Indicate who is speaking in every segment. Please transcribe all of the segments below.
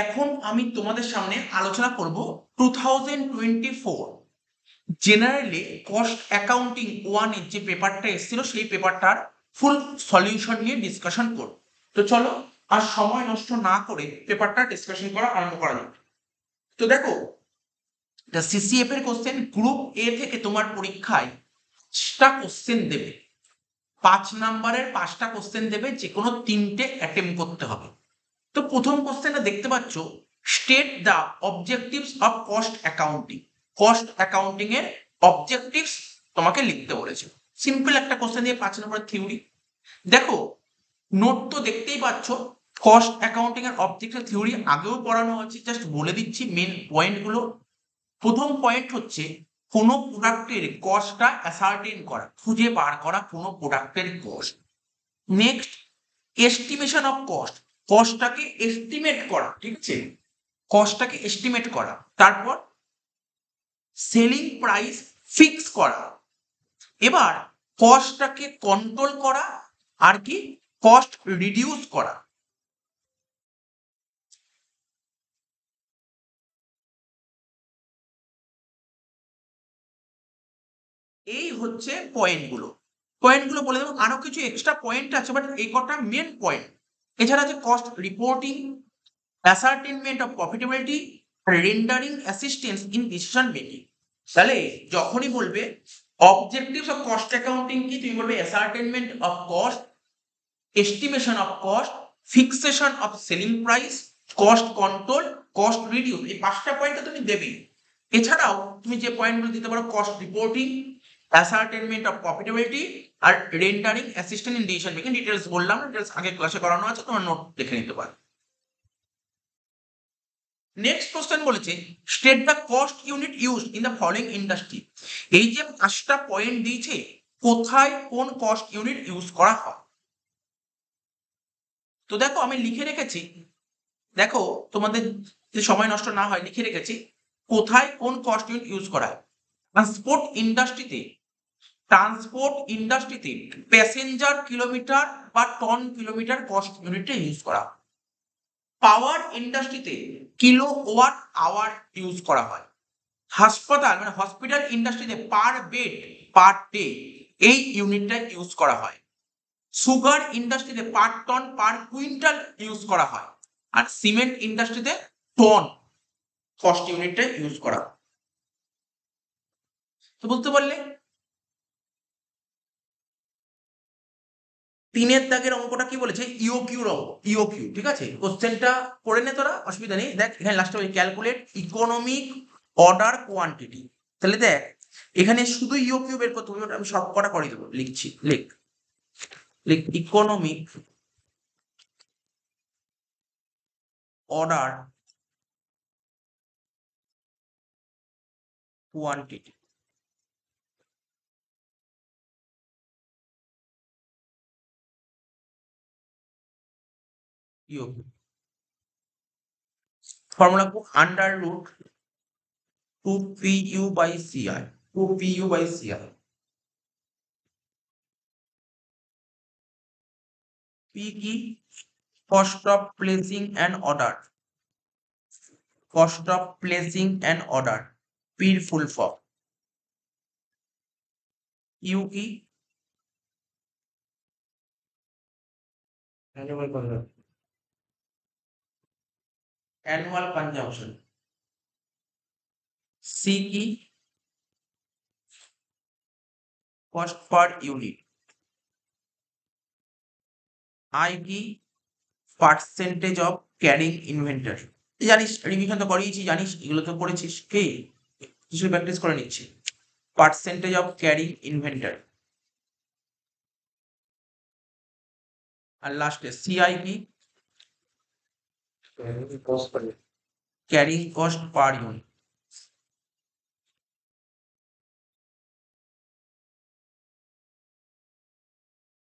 Speaker 1: এখন আমি তোমাদের সামনে আলোচনা করব 2024 জেনারেলি কস্ট অ্যাকাউন্টিং 1 এর যে পেপারটা এসেছিল সেই পেপারটার ফুল সলিউশন নিয়ে ডিসকাশন করব। তো চলো আর সময় নষ্ট না করে পেপারটা ডিসকাশন করা আরম্ভ করা যাক। তো দেখো, সিসিএফ এর কোশ্চেন গ্রুপ এ থেকে তোমার পরীক্ষায় 5টা কোশ্চেন দেবে, 5 নম্বরের 5টা কোশ্চেন দেবে, যে কোনো 3টে অ্যাটেম্প করতে হবে। তো প্রথম কোশ্চেনটা দেখতে পাচ্ছ, state the objectives of cost accounting. Cost accounting এর অবজেক্টিভস তোমাকে লিখতে বলেছে। সিম্পল একটা কোশ্চেন দিয়ে 5 নম্বর থিওরি। দেখো, নোট তো দেখতেই পাচ্ছ, কস্ট অ্যাকাউন্টিং এর অবজেক্টিভ থিওরি আগেও পড়ানো হচ্ছে, জাস্ট বলে দিচ্ছি মেন পয়েন্টগুলো। প্রথম পয়েন্ট হচ্ছে কোনো প্রোডাক্টের কস্টটা অ্যাসার্টেন করা, খুঁজে বার করা কোনো প্রোডাক্টের cost. Next, estimation of cost, কস্টটাকে এস্টিমেট করা, ঠিক আছে, কস্টটাকে এস্টিমেট করা। তারপর সেলিং প্রাইস ফিক্স করা। এবার কস্টটাকে কন্ট্রোল করা, আর কি কস্ট রিডিউস করা। এই হচ্ছে পয়েন্টগুলো। পয়েন্টগুলো বলে দেবো, আরো কিছু এক্সট্রা পয়েন্ট আছে, বাট এই কটা মেন পয়েন্ট। এছাড়া আছে cost reporting, ascertainment of profitability, rendering assistance in decision making. তাহলে যখনই বলবে অবজেক্টিভস অফ কস্ট অ্যাকাউন্টিং কি, তুমি বলবে ascertainment of cost, estimation of cost, fixation of selling price, cost control, cost reduce. এই 5টা পয়েন্ট তুমি দেবে। এছাড়াও তুমি যে পয়েন্টগুলো দিতে পারো, cost reporting, ascertainment of profitability, আর rendering assistant in decision making. Details বললাম, ডিটেলস আগে ক্লাসে করানো আছে, তোমার নোট দেখে নিতে পারো। নেক্সট কোশ্চেন বলেছে, state the cost unit use in the following industry. এই যে 5টা পয়েন্ট দিয়েছে, কোথায় কোন কস্ট ইউনিট ইউজ করা হয়। তো দেখো, আমি লিখে রেখেছি, দেখো তোমাদের যে সময় নষ্ট না হয়, লিখে রেখেছি কোথায় কোন কস্ট ইউনিট ইউজ করা হয়। ট্রান্সপোর্ট ইন্ডাস্ট্রিতে, প্যাসেঞ্জার কিলোমিটার বা টন কিলোমিটার কস্ট ইউনিটে ইউজ করা হয়। পাওয়ার ইন্ডাস্ট্রিতে কিলোওয়াট আওয়ার ইউজ করা হয়। হাসপাতাল মানে হসপিটাল ইন্ডাস্ট্রিতে পার বেড পার ডে এই ইউনিটটা ইউজ করা হয়। সুগার ইন্ডাস্ট্রিতে পার টন পার কুইন্টাল ইউজ করা হয়। আর সিমেন্ট ইন্ডাস্ট্রিতে টন কস্ট ইউনিটটা ইউজ করা হয়। তো বুঝতে পারলে, 3 দাগের অঙ্কটা কি বলেছে, ইওকিউর অঙ্ক, ইওকিউ, ঠিক আছে। কোশ্চেনটা করে নে তোরা, অসুবিধা নেই। দেখ এখানে লাস্টে ওই ক্যালকুলেট ইকোনমিক অর্ডার কোয়ান্টিটি। তাহলে দেখ এখানে শুধু ইওকিউ বের করতে হবে, আমি সব কটা করে দেবো, লিখছি, লিখ লিখ economic order quantity. EOQ formula খুব, under root 2PU by CI, 2PU by CI। P কি, cost of placing an order, cost of placing an order, পির ফুল ফর্ম। ইউ কি, অ্যানুয়াল কনজাম্পশন। সি কি, কস্ট পার ইউনিট। আই কি, percentage of carrying inventory. জানিস, revision তো করিয়েছি, জানিস এগুলো তো পড়েছিস, কে কিছু প্র্যাকটিস করে নিচ্ছি। Percentage of carrying inventory. আর লাস্টে সিআই কি, ক্যারিং কস্ট পার ইউনিট।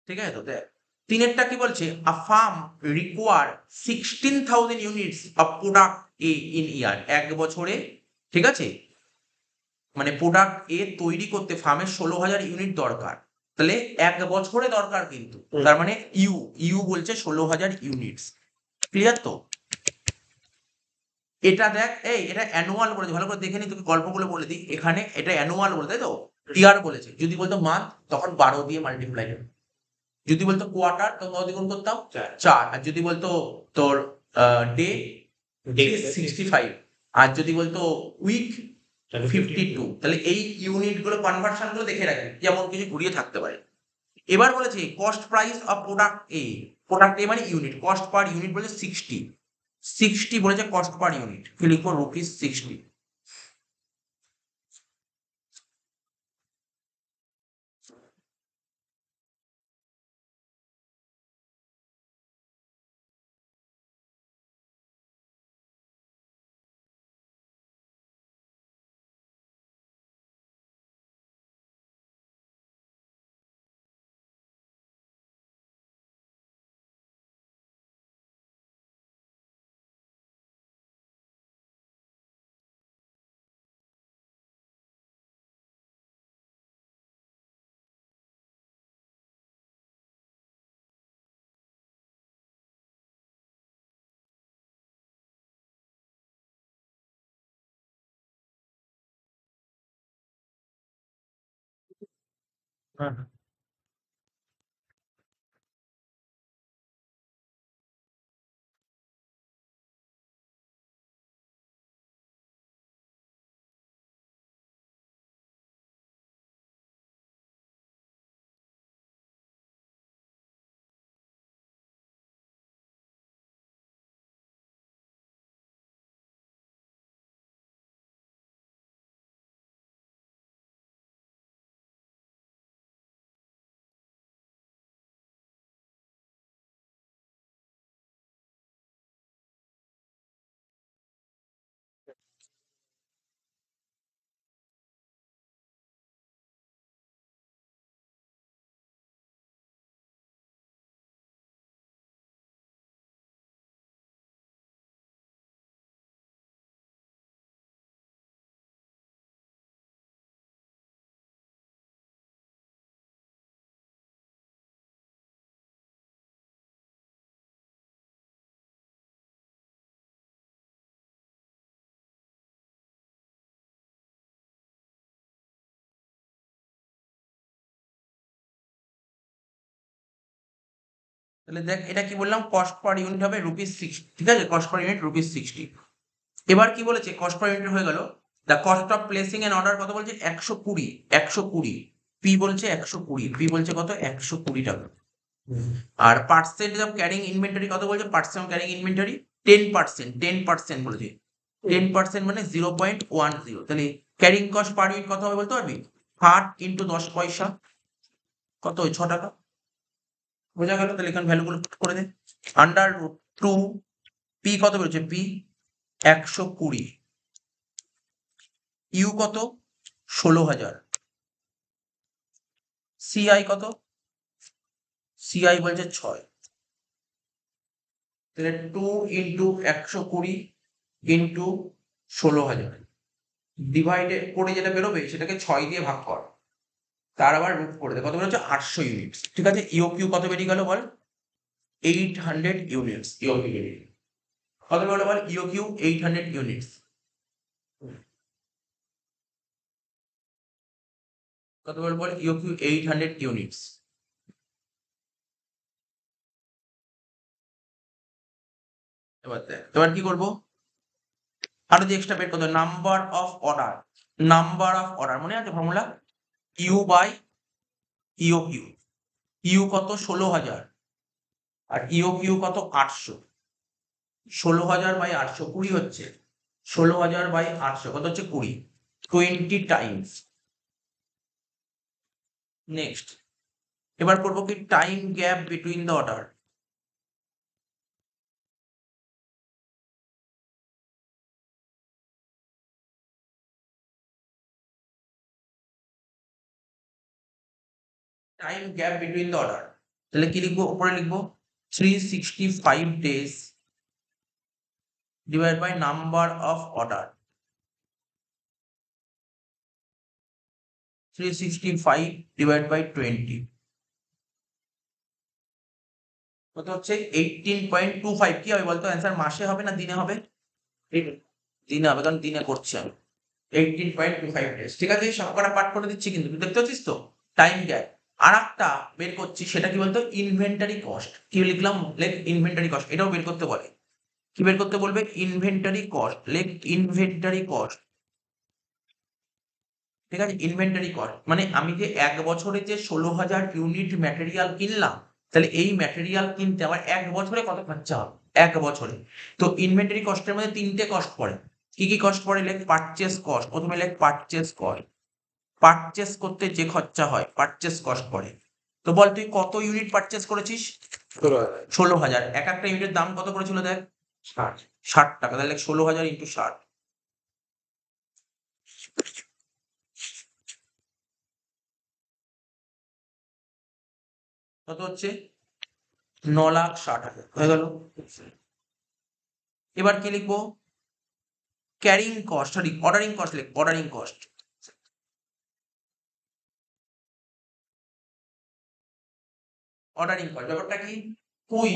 Speaker 1: ঠিক আছে। তো দেখ 3 কি বলছে, a firm require 16,000 units of product A in year. 1 বছরে, ঠিক আছে, মানে প্রোডাক্ট এ তৈরি করতে ফার্মের 16,000 ইউনিট দরকার। তাহলে 1 বছরে দরকার, কিন্তু তার মানে ইউ বলছে 16,000 ইউনিটস। ক্লিয়ার তো? এটা দেখ, এটা অ্যানুয়াল বলেছে, ভালো করে দেখে নি, তোকে গল্পগুলো বলে দিই। এখানে এটা অ্যানুয়াল বলে, তাই তো? ইয়ার বলেছে। যদি বলতো মান্থ, তখন 12 দিয়ে মাল্টিপ্লাই করতাম। যদি বলতো কোয়ার্টার, তখন কত দিয়ে গুণ করতাম? 4। আর যদি বলতো তোর ডে, 65। আর যদি বলতো উইক, 52। তাহলে এই ইউনিট গুলো, কনভার্সন গুলো দেখে রাখবি, যেমন কিছু ঘুরিয়ে থাকতে পারে। এবার বলেছে cost price of product A. Product A মানে ইউনিট, কস্ট পার ইউনিট বলেছে 60 বলেছে, কস্ট পার ইউনিট। কি লিখবো? ₹60। হ্যাঁ, তাহলে দেখ, এটা কি বললাম? কস্ট পার ইউনিট হবে ₹60। ঠিক আছে, কস্ট পার ইউনিট ₹60। এবার কি বলেছে? কস্ট পার ইউনিট হয়ে গেল। The cost of placing N order কত বলছে? 120। 120। পি বলছে 120। পি বলছে কত? 120 টাকা। আর পার্সেন্টেজ অফ ক্যারিং ইনভেন্টরি কত বলছে? Percent of carrying inventory 10%। 10% বলেছে। 10% মানে 0.10। তাহলে ক্যারিং কস্ট পার ইউনিট কত হবে বলতে পারবি? 8 ইন্টু 10 পয়সা, কত? 6 টাকা। বোঝা গেল? তাহলে এখানে ভ্যালুগুলো পুট করে দে। আন্ডার রুট 2, পি কত বলেছে? পি 120। ইউ কত? 16,000। সিআই কত? সিআই বলছে 6। তাহলে 2 ইন্টু 120 ইন্টু 16,000 ডিভাইডেড করে যেটা বেরোবে সেটাকে 6 দিয়ে ভাগ কর। তার আবার রুট করে দে। কত বেরোচ্ছে? 800 ইউনিট। ঠিক আছে, ইওকিউ কত বেরিয়ে গেল বল? 800 ইউনিটস। ইওকিউ কত বেরোলো বল? ইওকিউ 800 ইউনিটস। কত বেরোলো বল? ইওকিউ 800 ইউনিটস। এবার দেখ, এবার কি করবো? আরো যে এক্সট্রা বের করতে, number of order. Number of order মনে আছে formula? U by EOQ. U কত? 16,000। আর ইওকিউ কত? 800। 16,000 বাই 800, 20 হচ্ছে। 16,000 বাই 800 কত হচ্ছে? 20। 20 টাইমস। নেক্সট, এবার করবো কি? Time gap between the order. Time gap between the order. তাহলে কি লিখবো? উপরে লিখবো 365 days divided by number of order। 365 divided by 20 কত হচ্ছে? 18.25। কি হবে বলতো? অ্যান্সার মাসে হবে না দিনে হবে? দিনে হবে, কারণ দিনে করছি আমি 18.25 days। ঠিক আছে, সব কটা পাঠ করে দিচ্ছি, কিন্তু তুই দেখতে পাচ্ছিস তো টাইম গ্যাপ। আর একটা বের করছি, সেটা কি বলতো, ইনভেন্টারি কস্ট। কি লিখলাম, লেখ ইনভেন্টারি কস্ট, এটাও বের করতে বলে। কি বের করতে বলবে, ইনভেন্টারি কস্ট, লেখ ইনভেন্টারি কস্ট। ঠিক আছে, ইনভেন্টারি কস্ট মানে আমি যে 1 বছরে যে 16,000 ইউনিট ম্যাটেরিয়াল কিনলাম, তাহলে এই ম্যাটেরিয়াল কিনতে আমার 1 বছরে কত খরচা হবে, 1 বছরে। তো ইনভেন্টারি কস্টের মধ্যে 3টে কস্ট পড়ে। কি কি কস্ট পড়ে, লেখ পারচেস কস্ট, প্রথমে লেখ পারচেস কস্ট। পারচেস করতে যে খরচা হয়, পারচেস কস্ট পড়ে। তো বল তুই কত ইউনিট পারচেস করেছিস, 16,000। এক একটা ইউনিটের দাম কত করেছিল দেখ, 60 টাকা। তাহলে 16,000 ইন্টু 60, কত হচ্ছে, 9,60,000 হয়ে গেল। এবার কি লিখবো, carrying cost, sorry ordering cost, লিখ অর্ডারিং কস্ট। অর্ডারিং কস্ট ব্যাপারটা কি, তুই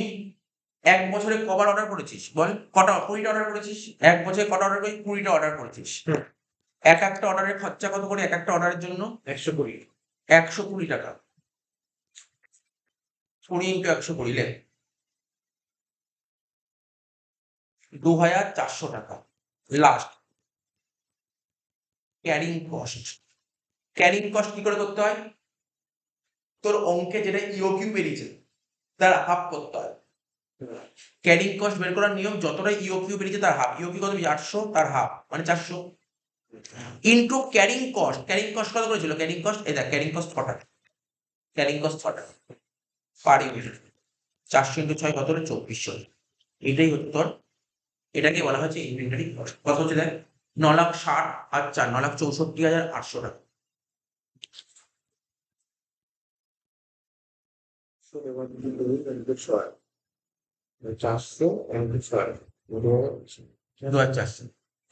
Speaker 1: 1 বছরে কবার অর্ডার করেছিস বল, কটা, 20টা অর্ডার করেছিস। 1 বছরে কটা অর্ডার করেছিস, 20টা অর্ডার করেছিস। এক একটা অর্ডারের খরচা কত করে, এক একটা অর্ডারের জন্য 120, 120 টাকা। 20 ইন্টু 120, লেখ 2,400 টাকা। Last carrying cost. Carrying cost কি করে করতে হয়, তোর অঙ্কে যেটা ইওকিউ বেরিয়েছে তার হাফ করতে হয়। ক্যারিং কস্ট বের করার নিয়ম, যতটা ইওকিউ বেরিয়েছে তার হাফ। ইওকিউ কত, 800, তার হাফ মানে 400, into carrying cost. Carrying cost কত করেছিল, ক্যারিং কস্ট এই দেখ, ক্যারিং কস্ট কটা, ক্যারিং কস্ট কটা পার ইউনিট, 400 ইন্টু 6 কত হলো, 2400। এটাই হচ্ছে তোর, এটাকে বলা হচ্ছে ইনভেন্টরি কস্ট। কত হচ্ছে দেখ, 9,60,000 আর 4, 9,64,800 টাকা।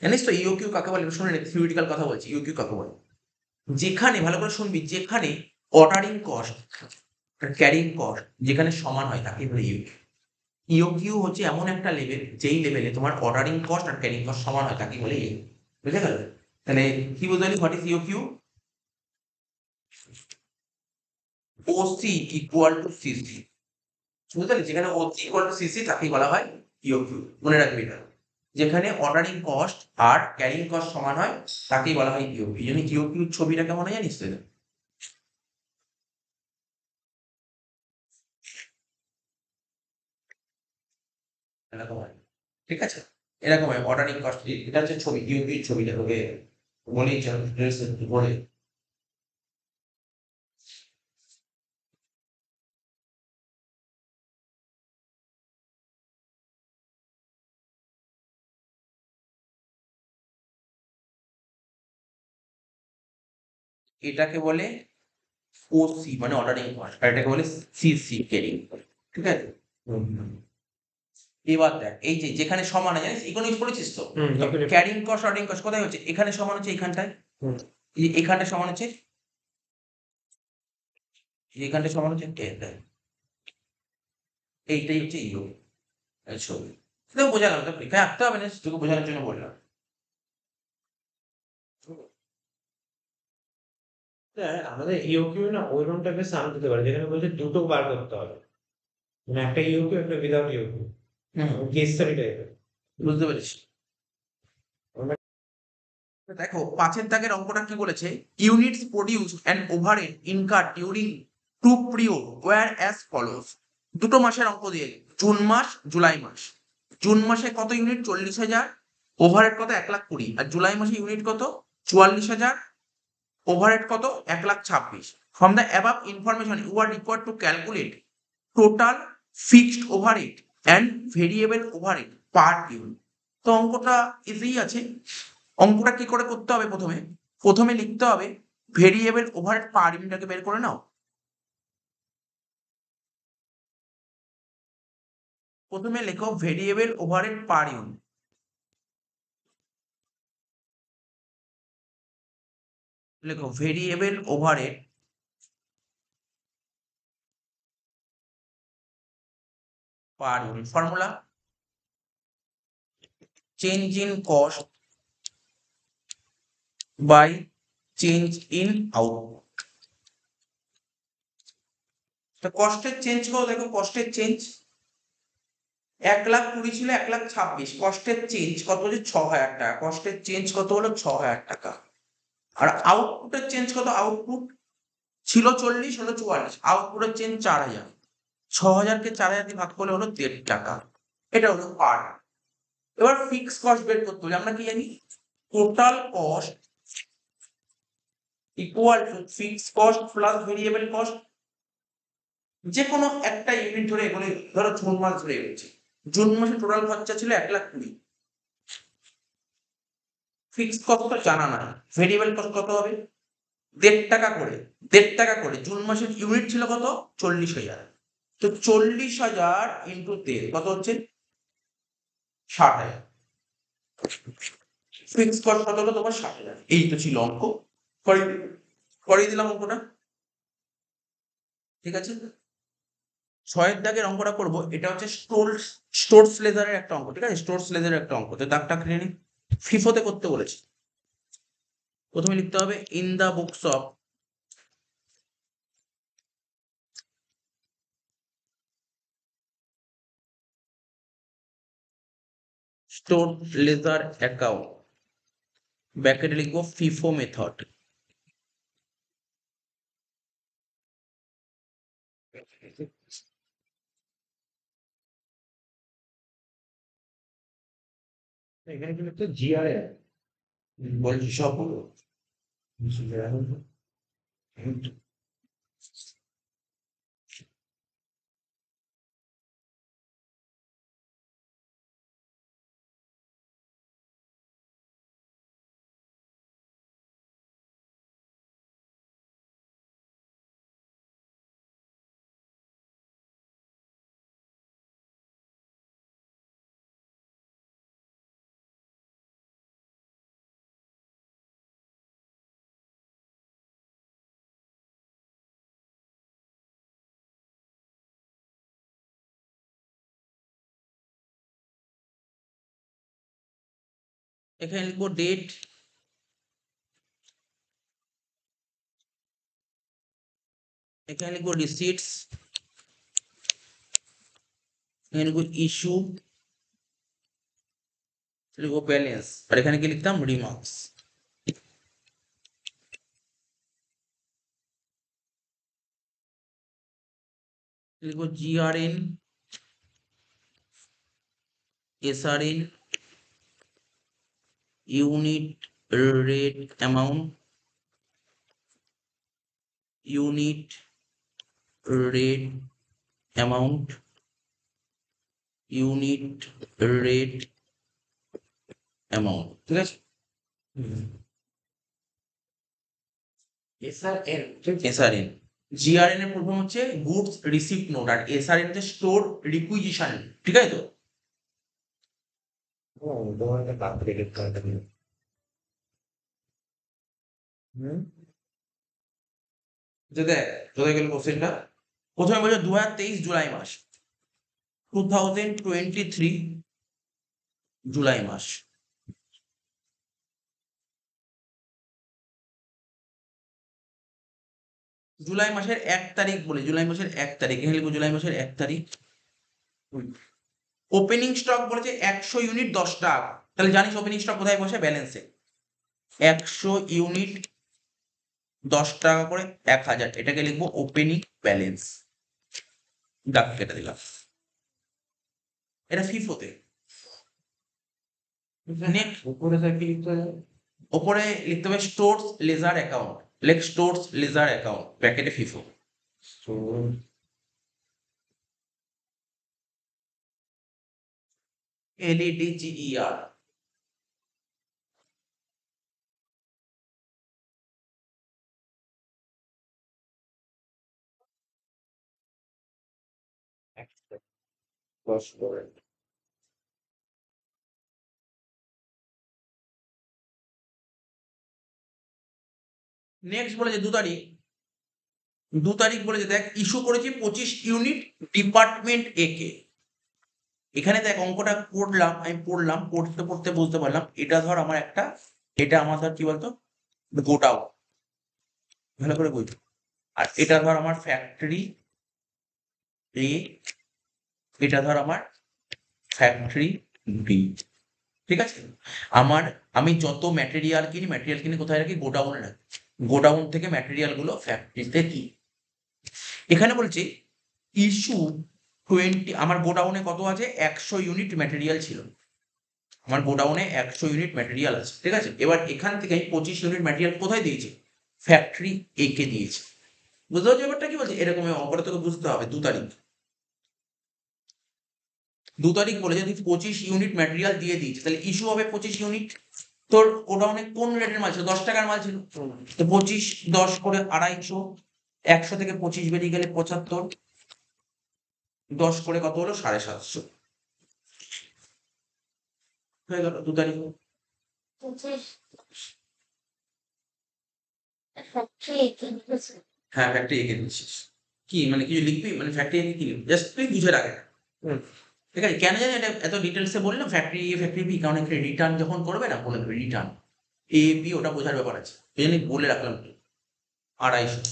Speaker 1: জানিস তো ইউকিউ কাকে বলে, শুনে নে, থিওরিটিক্যাল কথা বলছি, ইউকিউ কাকে বলে। যেখানে, ভালো করে শুনবি, যেখানে অর্ডারিং কস্ট ক্যারিং কস্ট যেখানে সমান হয় তাকে বলে ইউকিউ। ইওকিউ হচ্ছে এমন একটা লেভেল, যেই লেভেলে তোমার অর্ডারিং কস্ট আর ক্যারিং কস্ট সমান হয় তাকে বলে ইউকিউ। বুঝে গেল, তাহলে কি বলতে পারি, what is EOQ, OC equal to CC. বুঝতে পারলি, যেখানে ওসি ইকুয়াল টু সিসি তাকেই বলা হয় ইওকিউ। মনে রাখবি এটা, যেখানে অর্ডারিং কস্ট আর ক্যারিং কস্ট সমান হয় তাকেই বলা হয় ইওকিউ। এই জন্য ইওকিউ ছবিটা কেমন হয় জানিস তো, এরকম হয়। ঠিক আছে, এরকম হয় অর্ডারিং কস্ট। এটা হচ্ছে ছবি, ইউকিউ ছবিটা তোকে বলি, বলে এটাকে বলে ওসি মানে অর্ডারিং কস্ট, আর এটাকে বলে সিসি ক্যারিং। ঠিক আছে, এবার দেখ, এই যে যেখানে সমান হয়, জানিস ইকোনমিক্স পড়েছিস তো, ক্যারিং কস্ট অর্ডারিং কস্ট কোথায় হচ্ছে, এখানে সমান হচ্ছে এইখানটায়, এখানটা সমান হচ্ছে, এখানটা সমান হচ্ছে এটাই। এইটাই হচ্ছে ইউ ছবি। তো বোঝা গেল, তো পরীক্ষায় আঁকতে হবে না, তোকে বোঝানোর জন্য বললাম।
Speaker 2: হ্যাঁ, আমাদের ইউকিউ না ওইরকম টাইপের সাম দিতে পারে যেখানে বলছে দুটো বার করতে হবে, মানে একটা ইউকিউ একটা উইদাউট ইউকিউ, কেস স্টাডি টাইপের।
Speaker 1: বুঝতে পেরেছি। দেখো 5 দাগের অঙ্কটা কি বলেছে, units produce and overhead incur during two period were as follows. দুটো মাসের অঙ্ক দিয়ে, জুন মাস, জুলাই মাস। জুন মাসে কত ইউনিট, 40,000, ওভারহেড কত, 1,20,000। আর জুলাই মাসে ইউনিট কত, 44,000, ওভারহেড কত, 1,26,000। From the above information you are required to calculate total fixed overhead and variable overhead per unit. তো অঙ্কটা ইজি আছে। অঙ্কটা কি করে করতে হবে, প্রথমে প্রথমে লিখতে হবে ভেরিয়েবল ওভারহেড পার ইউনিটটাকে বের করে নাও। প্রথমে লেখো ভেরিয়েবল ওভারহেড পার ইউনিট, লেখো variable overhead per unit. Formula, change in cost by change in output. কস্টের চেঞ্জ করো, দেখো কস্টের চেঞ্জ 1,20,000 ছিল 1,26,000, কস্টের চেঞ্জ কত হচ্ছে 6,000 টাকা, কস্টের চেঞ্জ কত হলো 6,000 টাকা। আর আউটপুটের চেঞ্জ কত, আউটপুট ছিল 40 হলো 44, আউটপুটের চেঞ্জ 4,000, 6,000 কে 4,000 দিয়ে ভাগ করলে হলো 1.5 টাকা। এটা হলো পার। এবার ফিক্স কস্ট বের করতে হলে আমরা কি জানি, total cost equal to fix cost plus variable cost. যে কোনো একটা ইউনিট ধরে এগুলো, ধরো জুন মাস ধরে এগোচ্ছে, জুন মাসে টোটাল খরচা ছিল 1,20,000, ফিক্স কস্ট তো জানা না, ভেরিয়েবল কস্ট কত হবে 1.5 টাকা করে, 1.5 টাকা করে। জুন মাসের ইউনিট ছিল কত 40,000, তো 40,000 ইন্টু 1.5 কত হচ্ছে 60,000। ফিক্স কস্ট কত হলো তোমার 60,000। এই তো ছিল অঙ্ক, করিয়ে দিলাম অঙ্কটা, ঠিক আছে। 6 দাগের অঙ্কটা করবো, এটা হচ্ছে স্টোরস লেজারের একটা অঙ্ক, ঠিক আছে, স্টোরস লেজারের একটা অঙ্ক। তো দাগটা কেটে নিই, ফিফোতে করতে বলেছি। প্রথমে লিখতে হবে in the books of store ledger account, ব্র্যাকেটে লিখবো ফিফো মেথড।
Speaker 2: এখানে কিন্তু জিআরএ
Speaker 1: বলছি সব এখানে লিখবো ডেট, এখানে লিখবো রিসিটস, এখানে লিখবো ইস্যু, লিখবো ব্যালেন্স, আর এখানে কি লিখতাম রিমার্কস। লিখবো GRN, SRN, unit rate amount, unit rate amount, unit rate amount, ঠিক আছে। এসআরএন, জিআরএন এর প্রথম হচ্ছে গুডস রিসিপ্ট নোট, আর এসআরএন হচ্ছে স্টোর রিকুইজিশন, ঠিক আছে তো। যে দেখ চলে গেল কোশ্চেনটা, প্রথমে বলছে 2023 জুলাই মাস, 2023 জুলাই মাস, জুলাই মাসের 1 তারিখ বলে, জুলাই মাসের 1 তারিখ, এখানে লিখবো জুলাই মাসের 1 তারিখ। ওপেনিং স্টক বলেছে 100 ইউনিট 10 টাকা, তাহলে জানিস ওপেনিং স্টক কোথায় বসে, ব্যালেন্সে। 100 ইউনিট 10 টাকা করে 1,000, এটাকে লিখবো ওপেনিং ব্যালেন্স, দাগ কেটে দিলাম। এটা ফিফোতে। নেক্সট ওপরে লিখতে হবে স্টোরস লেজার অ্যাকাউন্ট, লেখ স্টোরস লেজার অ্যাকাউন্ট ব্র্যাকেটে ফিফো। LEDGER, নেক্সট বলেছে 2 তারিখ, 2 তারিখ বলেছে দেখ ইস্যু করেছি 25 ইউনিট ডিপার্টমেন্ট এ কে। এখানে দেখ অঙ্কটা পড়লাম, আমি পড়লাম, পড়তে পড়তে বুঝতে পারলাম এটা ধর আমার একটা, এটা আমার ধর কি বলতো গোডাউন, ভালো করে বুঝো। আর এটা ধর আমার ফ্যাক্টরি এ, এটা ধর আমার ফ্যাক্টরি বি, ঠিক আছে? আমি যত ম্যাটেরিয়াল কিনি কোথায় রাখি? গোডাউনে রাখি। গোডাউন থেকে ম্যাটেরিয়াল গুলো ফ্যাক্টরিতে দিই। এখানে বলছে ইস্যু 20, আমার গোডাউনে কত আছে? 100 ইউনিট ম্যাটেরিয়াল ছিল। আমার গোডাউনে 100 ইউনিট ম্যাটেরিয়াল আছে, ঠিক আছে? এবার এখান থেকে আমি 25 ইউনিট ম্যাটেরিয়াল কোথায় দিয়েছি? ফ্যাক্টরি এ কে দিয়েছি। বুঝতে পারছো ব্যাপারটা কি বলছে? এরকম অঙ্কটা তোকে বুঝতে হবে। 2 তারিখ বলে যদি 25 ইউনিট ম্যাটেরিয়াল দিয়ে দিয়েছে, তাহলে ইস্যু হবে 25 ইউনিট। তোর গোডাউনে কোন রেটের মাল ছিল? 10 টাকার মাল ছিল। তো 25 10 করে 250, 100 থেকে 25 বেরিয়ে গেলে 75, 10 করে কত হলো? 750 হয়ে গেল 2 তারিখ। হ্যাঁ, ফ্যাক্টরি এঁকে দিচ্ছিস। কি মানে কিছু লিখবি? মানে ফ্যাক্টরি এঁকে কি লিখবি? জাস্ট তুই বুঝে রাখ। ঠিক আছে? কেন জানি এটা এত ডিটেলসে বললাম, ফ্যাক্টরি এ ফ্যাক্টরি বি, কারণ এখানে রিটার্ন যখন করবে না, বলে দেবে রিটার্ন এ বি, ওটা বোঝার ব্যাপার আছে। এই জন্য বলে রাখলাম। 250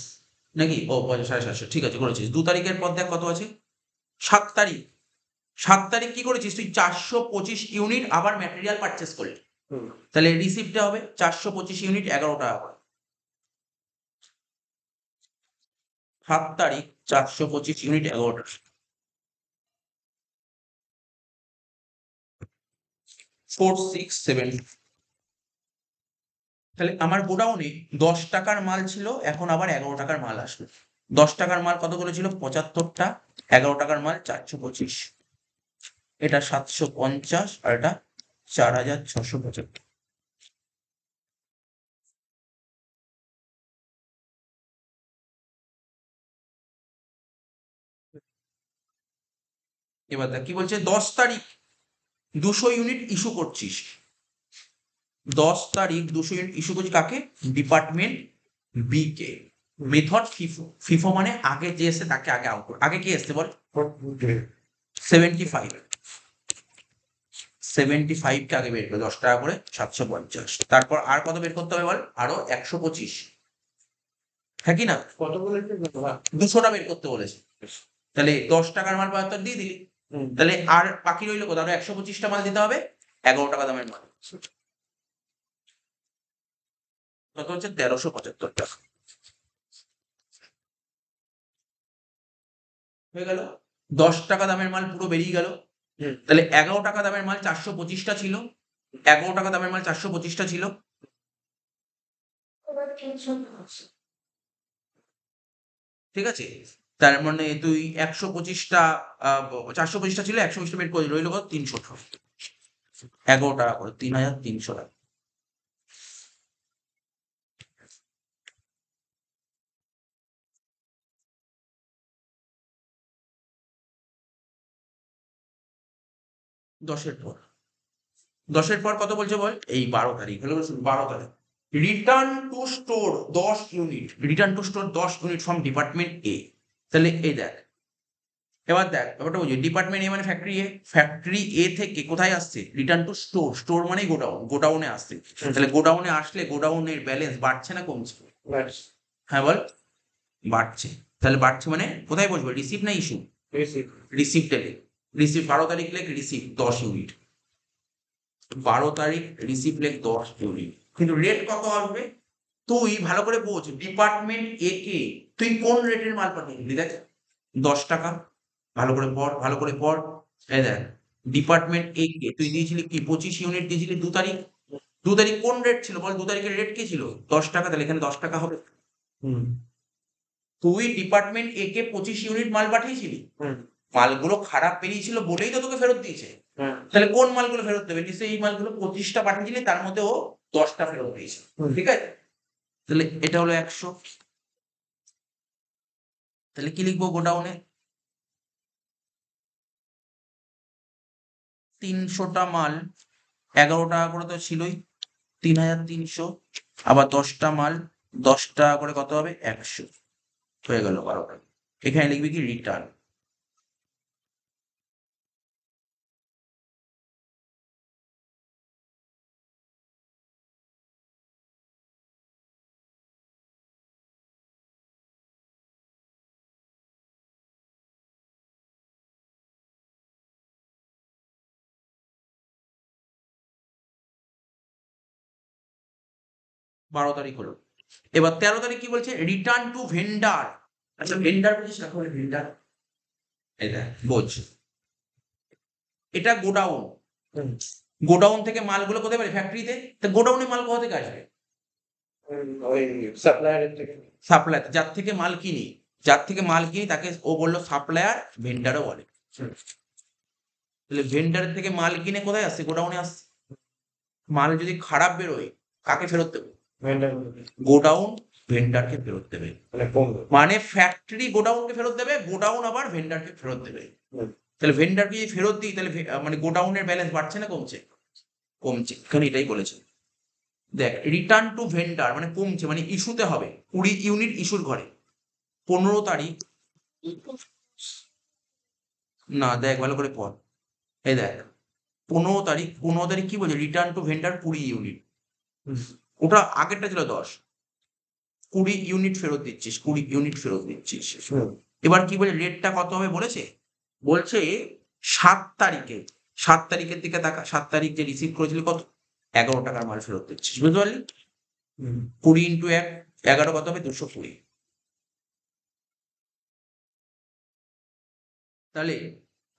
Speaker 1: নাকি? ও 750, ঠিক আছে করেছিস। 2 তারিখের পর দেখ কত আছে? 7 তারিখ। 7 তারিখ কি করেছিস তুই? 425 ইউনিট আবার ম্যাটেরিয়াল পারচেস করলি। তাহলে রিসিপ্টটা হবে 425 ইউনিট 11 টাকা করে। 7 তারিখ 425 ইউনিট 11 টাকা। 4 6 7। তাহলে আমার গোডাউনে 10 টাকার মাল ছিল, এখন আবার 11 টাকার মাল আসলো। 10 টাকার মাল কতগুলো ছিল? 75টা। 11 টাকার মাল 425। এটা 750 আর এটা 4675। এবার দেখ কি বলছে। 10 তারিখ 200 ইউনিট ইস্যু করছিস। 10 তারিখ 200 ইউনিট ইস্যু করছিস কাকে? ডিপার্টমেন্ট বি কে। Method FIFO. ফিফো মানে আগে যে এসে তাকে আগে আউট করে। আগে কি এসছে বল? 75। 75 কে আগে বের করে 10 টাকা করে 750। তারপর আর কত বের করতে হবে বল? আরো 125, হ্যাঁ কি না?
Speaker 2: কত বলেছে?
Speaker 1: 200টা বের করতে বলেছে। তাহলে 10 টাকার মাল 75 দিয়ে দিলি। তাহলে আর বাকি রইলো কত? আরো 125টা মাল দিতে হবে, 11 টাকা দামের মাল। কত হচ্ছে? 1375 টাকা হয়ে গেল। 10 টাকা দামের মাল পুরো বেরিয়ে গেল। তাহলে 11 টাকা দামের মাল 425টা ছিল। 11 টাকা দামের মাল 425টা ছিল। ঠিক আছে? তার মানে তুই 125টা, 425টা ছিল, 125টা বের করে রইল কত? 300 টাকা। 11 টাকা করে 3300 টাকা। দশের পর 10-এর পর কত বলছে বল? এই 12 তারিখ হলো। 12 তারিখ return to store 10 unit. Return to store 10 unit from department A. তাহলে এই দেখ, এবার দেখ ব্যাপারটা বুঝি। ডিপার্টমেন্ট এ মানে ফ্যাক্টরি এ। ফ্যাক্টরি এ থেকে কোথায় আসছে? Return to store. স্টোর মানেই গোডাউন। গোডাউনে আসছে। তাহলে গোডাউনে আসলে গোডাউনের ব্যালেন্স বাড়ছে না কমছে? হ্যাঁ বল। বাড়ছে। তাহলে বাড়ছে মানে কোথায় বসবে? রিসিভ না ইস্যু? রিসিপ্টে লেখ। রিসিভ 12 তারিখ লেখ, রিসিভ 10 ইউনিট। 12 তারিখ রিসিভ লেখ 10 ইউনিট। কিন্তু রেট কত আসবে? তুই ভালো করে বোঝ। ডিপার্টমেন্ট এ কে তুই কোন রেটের মাল পাঠিয়েছিলি? দেখ 10 টাকা। ভালো করে পড়, ভালো করে পড়। এই দেখ, ডিপার্টমেন্ট এ কে তুই দিয়েছিলি কি? 25 ইউনিট দিয়েছিলি 2 তারিখ। 2 তারিখ কোন রেট ছিল বল? 2 তারিখের রেট কি ছিল? 10 টাকা। তাহলে এখানে 10 টাকা হবে। তুই ডিপার্টমেন্ট এ কে 25 ইউনিট মাল পাঠিয়েছিলি। মালগুলো খারাপ বেরিয়েছিল বলেই তো তোকে ফেরত দিয়েছে। তাহলে কোন মালগুলো ফেরত দেবে? নিশ্চয়ই এই মালগুলো 25টা পাঠিয়েছিলি, তার মধ্যে ও 10টা ফেরত দিয়েছে। ঠিক আছে? তাহলে এটা হলো 100। তাহলে কি লিখবো গোডাউনে? 300টা মাল 11 টাকা করে তো ছিলই, 3300। আবার 10টা মাল 10 টাকা করে কত হবে? 100। হয়ে গেল 12 টাকা। এখানে লিখবি কি? রিটার্ন। 12 তারিখ হলো। এবার 13 তারিখ কি বলছে, রিটার্ন টু ভেন্ডার। আচ্ছা ভেন্ডার বুঝিস না, ভেন্ডার এটা বোঝ, এটা গোডাউন।
Speaker 2: হুম।
Speaker 1: গোডাউন থেকে মালগুলো কোথায় পারে, ফ্যাক্টরিতে। তো গোডাউনে মাল কোথা থেকে আসবে,
Speaker 2: ওই সাপ্লায়ারের থেকে।
Speaker 1: সাপ্লাই, যার থেকে মাল কিনি, যার থেকে মাল কিনি তাকে ও বললো সাপ্লায়ার, ভেন্ডারও বলে। তাহলে ভেন্ডারের থেকে মাল কিনে কোথায় আসছে, গোডাউনে আসছে। মাল যদি খারাপ বেরোয় কাকে ফেরত দেবে,
Speaker 2: ভেন্ডার
Speaker 1: গোডাউন ভেন্ডারকে ফেরত দেবে।
Speaker 2: মানে কমবে।
Speaker 1: মানে ফ্যাক্টরি গোডাউনকে ফেরত দেবে, গোডাউন আবার ভেন্ডারকে ফেরত দেবে।
Speaker 2: হুম।
Speaker 1: তাহলে ভেন্ডারকে যদি ফেরত দিই তাহলে মানে গোডাউনের ব্যালেন্স বাড়ছে না কমছে, কমছে। এখানে এটাই বলেছে, দেখ রিটার্ন টু ভেন্ডার মানে কমছে, মানে ইস্যুতে হবে 20 ইউনিট ইস্যুর ঘরে। 15 তারিখ, না দেখ ভালো করে পড়, এই দেখ 15 তারিখ, 15 তারিখ কি বলছে, রিটার্ন টু ভেন্ডার 20 ইউনিট। ওটা আগেরটা ছিল 10, 20 ইউনিট ফেরত দিচ্ছিস, 20 ইউনিট ফেরত দিচ্ছিস।
Speaker 2: হুম।
Speaker 1: এবার কি বলে, রেটটা কত হবে বলেছে, বলছে 7 তারিখে, 7 তারিখের দিকে তাকা, 7 তারিখ যে রিসিভ করেছিল কত, 11 টাকার মাল ফেরত দিচ্ছিস, বুঝতে পারলি।
Speaker 2: হুম।
Speaker 1: 20 ইন্টু 1, 11 কত হবে, 220। তাহলে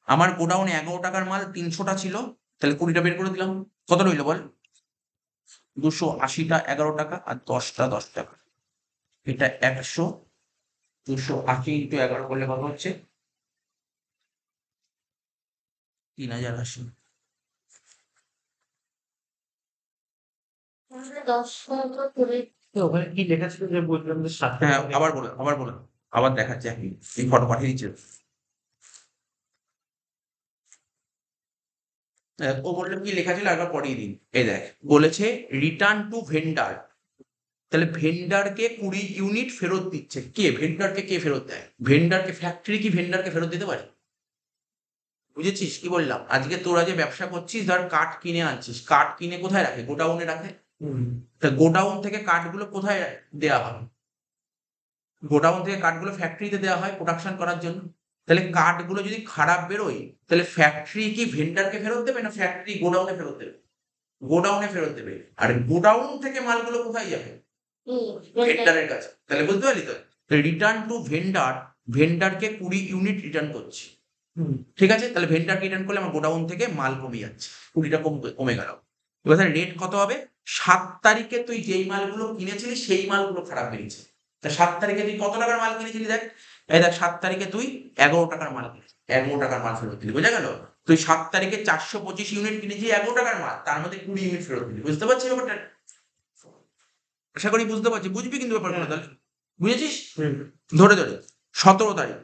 Speaker 1: আমার গোডাউনে 11 টাকার মাল 300টা ছিল, তাহলে 20টা বের করে দিলাম, কত রইলো বল, 280টা 11 টাকা আর 10টা 10 টাকা, এটা 100, 280 ইন্টু 11 করলে কত হচ্ছে, 3080।
Speaker 2: তো ওখানে কি লেখা ছিল যে বললাম যে 7
Speaker 1: হ্যাঁ
Speaker 2: টাকা
Speaker 1: আবার বলো, আবার বলো, আবার দেখাচ্ছি, একই এই ফটো পাঠিয়ে দিচ্ছে। ও বললো কি লেখা ছিল একবার পড়িয়ে দিন, এই দেখ বলেছে রিটার্ন টু ভেন্ডার, তাহলে ভেন্ডারকে 20 ইউনিট ফেরত দিচ্ছে কে, ভেন্ডারকে কে ফেরত দেয়, ভেন্ডারকে, ফ্যাক্টরি কি ভেন্ডারকে ফেরত দিতে পারে, বুঝেছিস কি বললাম। আজকে তোরা যে ব্যবসা করছিস, ধর কাঠ কিনে আনছিস, কাঠ কিনে কোথায় রাখে, গোডাউনে রাখে।
Speaker 2: হুম।
Speaker 1: তা গোডাউন থেকে কাঠগুলো কোথায় দেওয়া হয়, গোডাউন থেকে কাঠগুলো ফ্যাক্টরিতে দেওয়া হয় প্রোডাকশন করার জন্য। তাহলে কাঠগুলো যদি খারাপ বেরোয় তাহলে ফ্যাক্টরি কি ভেন্ডারকে ফেরত দেবে না ফ্যাক্টরি গোডাউনে ফেরত দেবে, গোডাউনে ফেরত দেবে। আর গোডাউন থেকে মালগুলো কোথায় যাবে, ভেন্ডারের কাছে। তাহলে বুঝতে পারলি তো, রিটার্ন টু ভেন্ডার, ভেন্ডারকে 20 ইউনিট রিটার্ন করছি,
Speaker 2: হুম।
Speaker 1: ঠিক আছে। তাহলে ভেন্ডারকে রিটার্ন করলে আমার গোডাউন থেকে মাল কমে যাচ্ছে, 20টা কমে গেল। এবার তাহলে রেট কত হবে, 7 তারিখে তুই যেই মালগুলো কিনেছিলি সেই মালগুলো খারাপ বেরিয়েছে। তা 7 তারিখে তুই কত টাকার মাল কিনেছিলি দেখ, এই দেখ 7 তারিখে তুই 11 টাকার মাল কিনেছিস, 11 টাকার মাল ফেরত দিলি, বোঝা গেল। তুই 7 তারিখে 425 ইউনিট কিনেছিস 11 টাকার মাল, তার মধ্যে 20 ইউনিট ফেরত দিলি, বুঝতে পারছিস ব্যাপারটা, আশা করি বুঝতে পারছি, বুঝবি কিন্তু ব্যাপারগুলো তাহলে, বুঝেছিস।
Speaker 2: হুম।
Speaker 1: ধরে ধরে 17 তারিখ,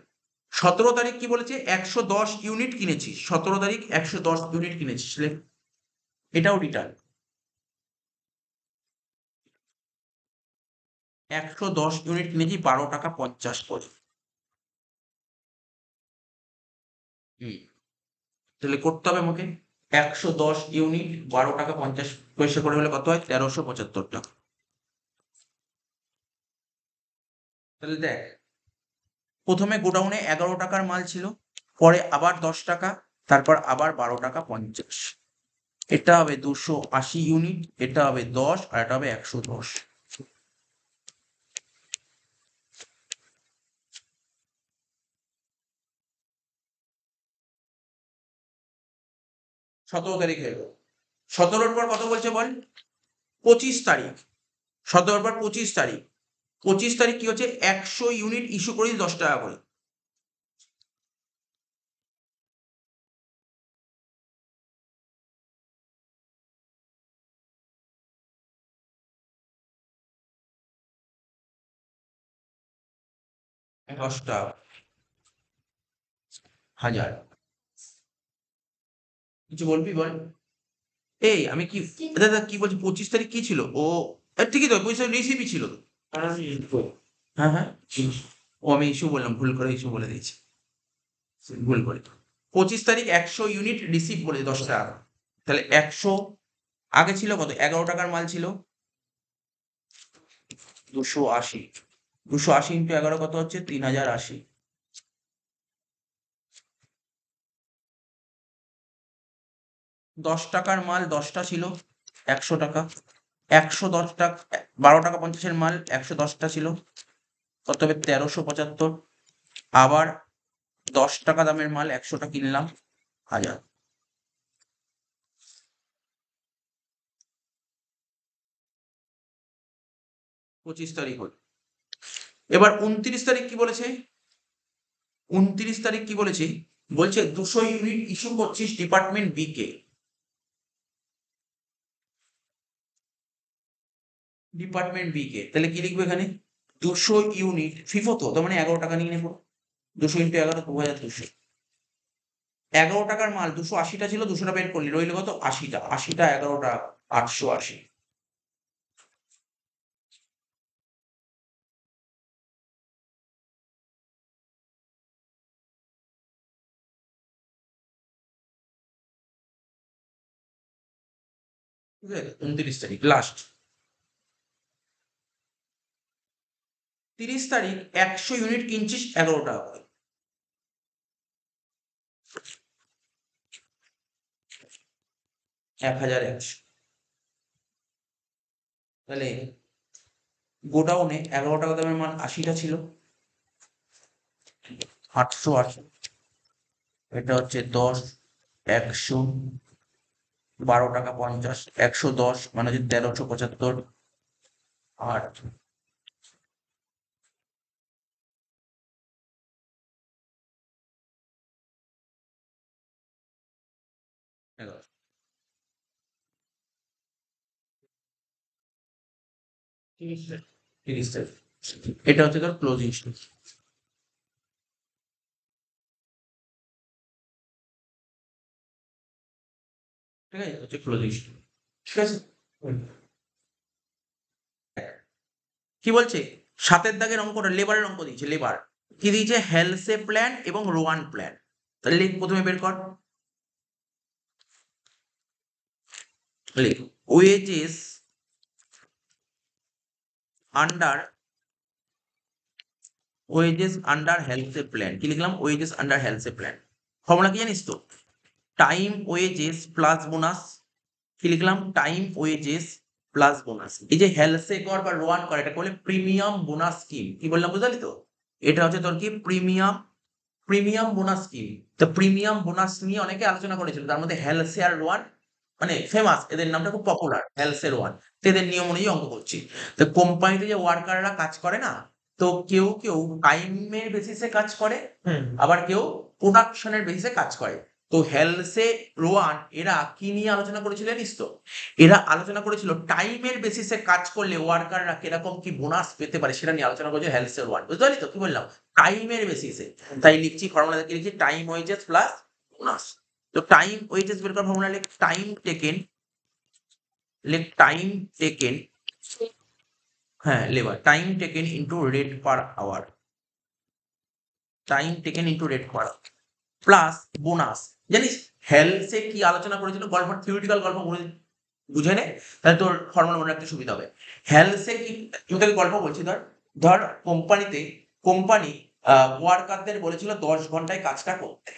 Speaker 1: 17 তারিখ কি বলেছে, 110 ইউনিট কিনেছিস, 17 তারিখ 110 ইউনিট কিনেছিস, এটাও রিটার্ন। 110 ইউনিট কিনেছি 12 টাকা 50 করে। তাহলে করতে হবে আমাকে 110 ইউনিট 12 টাকা 50 পয়সা করে হলে কত হয়, 1375 টাকা। তাহলে দেখ প্রথমে গোডাউনে 11 টাকার মাল ছিল, পরে আবার 10 টাকা, তারপর আবার 12 টাকা 50, এটা হবে 280 ইউনিট, এটা হবে 10 আর এটা হবে 110। 17 তারিখ হয়ে গেল, 17-র পর কত বলছে বল, 25 তারিখ, 17-র পর 25 তারিখ, 25 তারিখ কি হচ্ছে, 100 ইউনিট ইস্যু করেছি 10 টাকা করে, দশটা হাজার, কিছু বলবি বল। এই আমি কি, দাদা কি বলছি, 25 তারিখ কি ছিল ও, ঠিকই তো 25 তারিখ রিসিভই ছিল তো।
Speaker 2: আর আমি
Speaker 1: হ্যাঁ হ্যাঁ, ও আমি ইস্যু বললাম, ভুল করে ইস্যু বলে দিয়েছি, ভুল করে। 25 তারিখ 100 ইউনিট রিসিভ বলে 10 টাকা, তাহলে 100 আগে ছিল কত, 11 টাকার মাল ছিল 280, 280 ইন্টু 11 কত হচ্ছে, 3080। 10 টাকার মাল 10টা ছিল 100 টাকা, 110 টাকা, 12 টাকা 50 মাল 110টা ছিল, কত হবে 1375। আবার 10 টাকা দামের মাল 100টা কিনলাম, 1000। পঁচিশ তারিখ হল। এবার 29 তারিখ কি বলেছে? 29 তারিখ কি বলেছে? বলছে 200 ইউনিট ইস্যু করছিস ডিপার্টমেন্ট বি কে। ডিপার্টমেন্ট বি কে, তাহলে কি লিখবো এখানে? 200 ইউনিট ফিফো, তো তার মানে 11 টাকা নিয়ে নেবো। 200 × 11 2200। 11 টাকার মাল 280টা ছিল, 200টা বের করলি, রইল কত? 80টা। 80টা 11টা 880। ঠিক আছে, 29 তারিখ লাস্ট। 30 তারিখ 100 ইউনিট কিনছিস 11 টাকা করে। 1100। তাহলে গোডাউনে 11 টাকা দামের মাল 80টা ছিল, 880। এটা হচ্ছে 10, 100, 12 টাকা 50, 110 মানে হচ্ছে 1375। আর এগারো। 30 তারিখ। এটা হচ্ছে তোর ক্লোজিং স্টক। ঠিক আছে, হচ্ছে ক্লোজিং স্টক। ঠিক আছে। কি বলছে? 7 দাগের অঙ্কটা লেবারের অঙ্ক দিয়েছে। লেবার কি দিয়েছে? হেলসে প্ল্যান এবং রোয়ান প্ল্যান। তাহলে লিখ, প্রথমে বের কর। লিখ wages under, wages under Halsey plan. কি লিখলাম? Wages under Halsey plan. Formula কি জানিস তো? Time wages plus bonus. কি লিখলাম? Time wages plus bonus. এই যে হেলসে কর বা রোয়ান কর, এটা বলে প্রিমিয়াম বোনাস স্কিম। কি বললাম বুঝলি তো? এটা হচ্ছে তোর কি প্রিমিয়াম, প্রিমিয়াম বোনাস স্কিম। তো প্রিমিয়াম বোনাস নিয়ে অনেকে আলোচনা করেছিল, তার মধ্যে হেলসে আর রোয়ান মানে ফেমাস, এদের নামটা খুব পপুলার, হেলসে রোয়ান। তো এদের নিয়ম অনুযায়ী অঙ্ক করছি। তো কোম্পানিতে যে ওয়ার্কাররা কাজ করে না, তো কেউ কেউ টাইমের বেসিসে কাজ করে, আবার কেউ প্রোডাকশনের বেসিসে কাজ করে। তো হেলসে রোয়ান এরা কি নিয়ে আলোচনা করেছিল জানিস তো? এরা আলোচনা করেছিল টাইমের বেসিসে কাজ করলে ওয়ার্কাররা কিরকম কি বোনাস পেতে পারে, সেটা নিয়ে আলোচনা করেছিল হেলসে রোয়ান। বুঝতে পারলি তো কি বললাম? টাইমের বেসিসে। তাই লিখছি ফর্মুলা, কি লিখছি? Time wages plus bonus. তো টাইম ওয়েজেস বের করার ফর্মুলা লিখ টাইম টেকেন, লিখ টাইম টেকেন, হ্যাঁ labour, time taken into rate per hour, time taken into rate per plus bonus. জানিস হেলসে কি আলোচনা করেছিল? গল্প, থিওরিটিক্যাল গল্প বুঝে নে, তাহলে তোর ফর্মুলা মনে রাখতে সুবিধা হবে। হেলসে কি, আমি তোকে গল্প বলছি। ধর ধর কোম্পানিতে, কোম্পানি ওয়ার্কারদের বলেছিল 10 ঘন্টায় কাজটা করতে।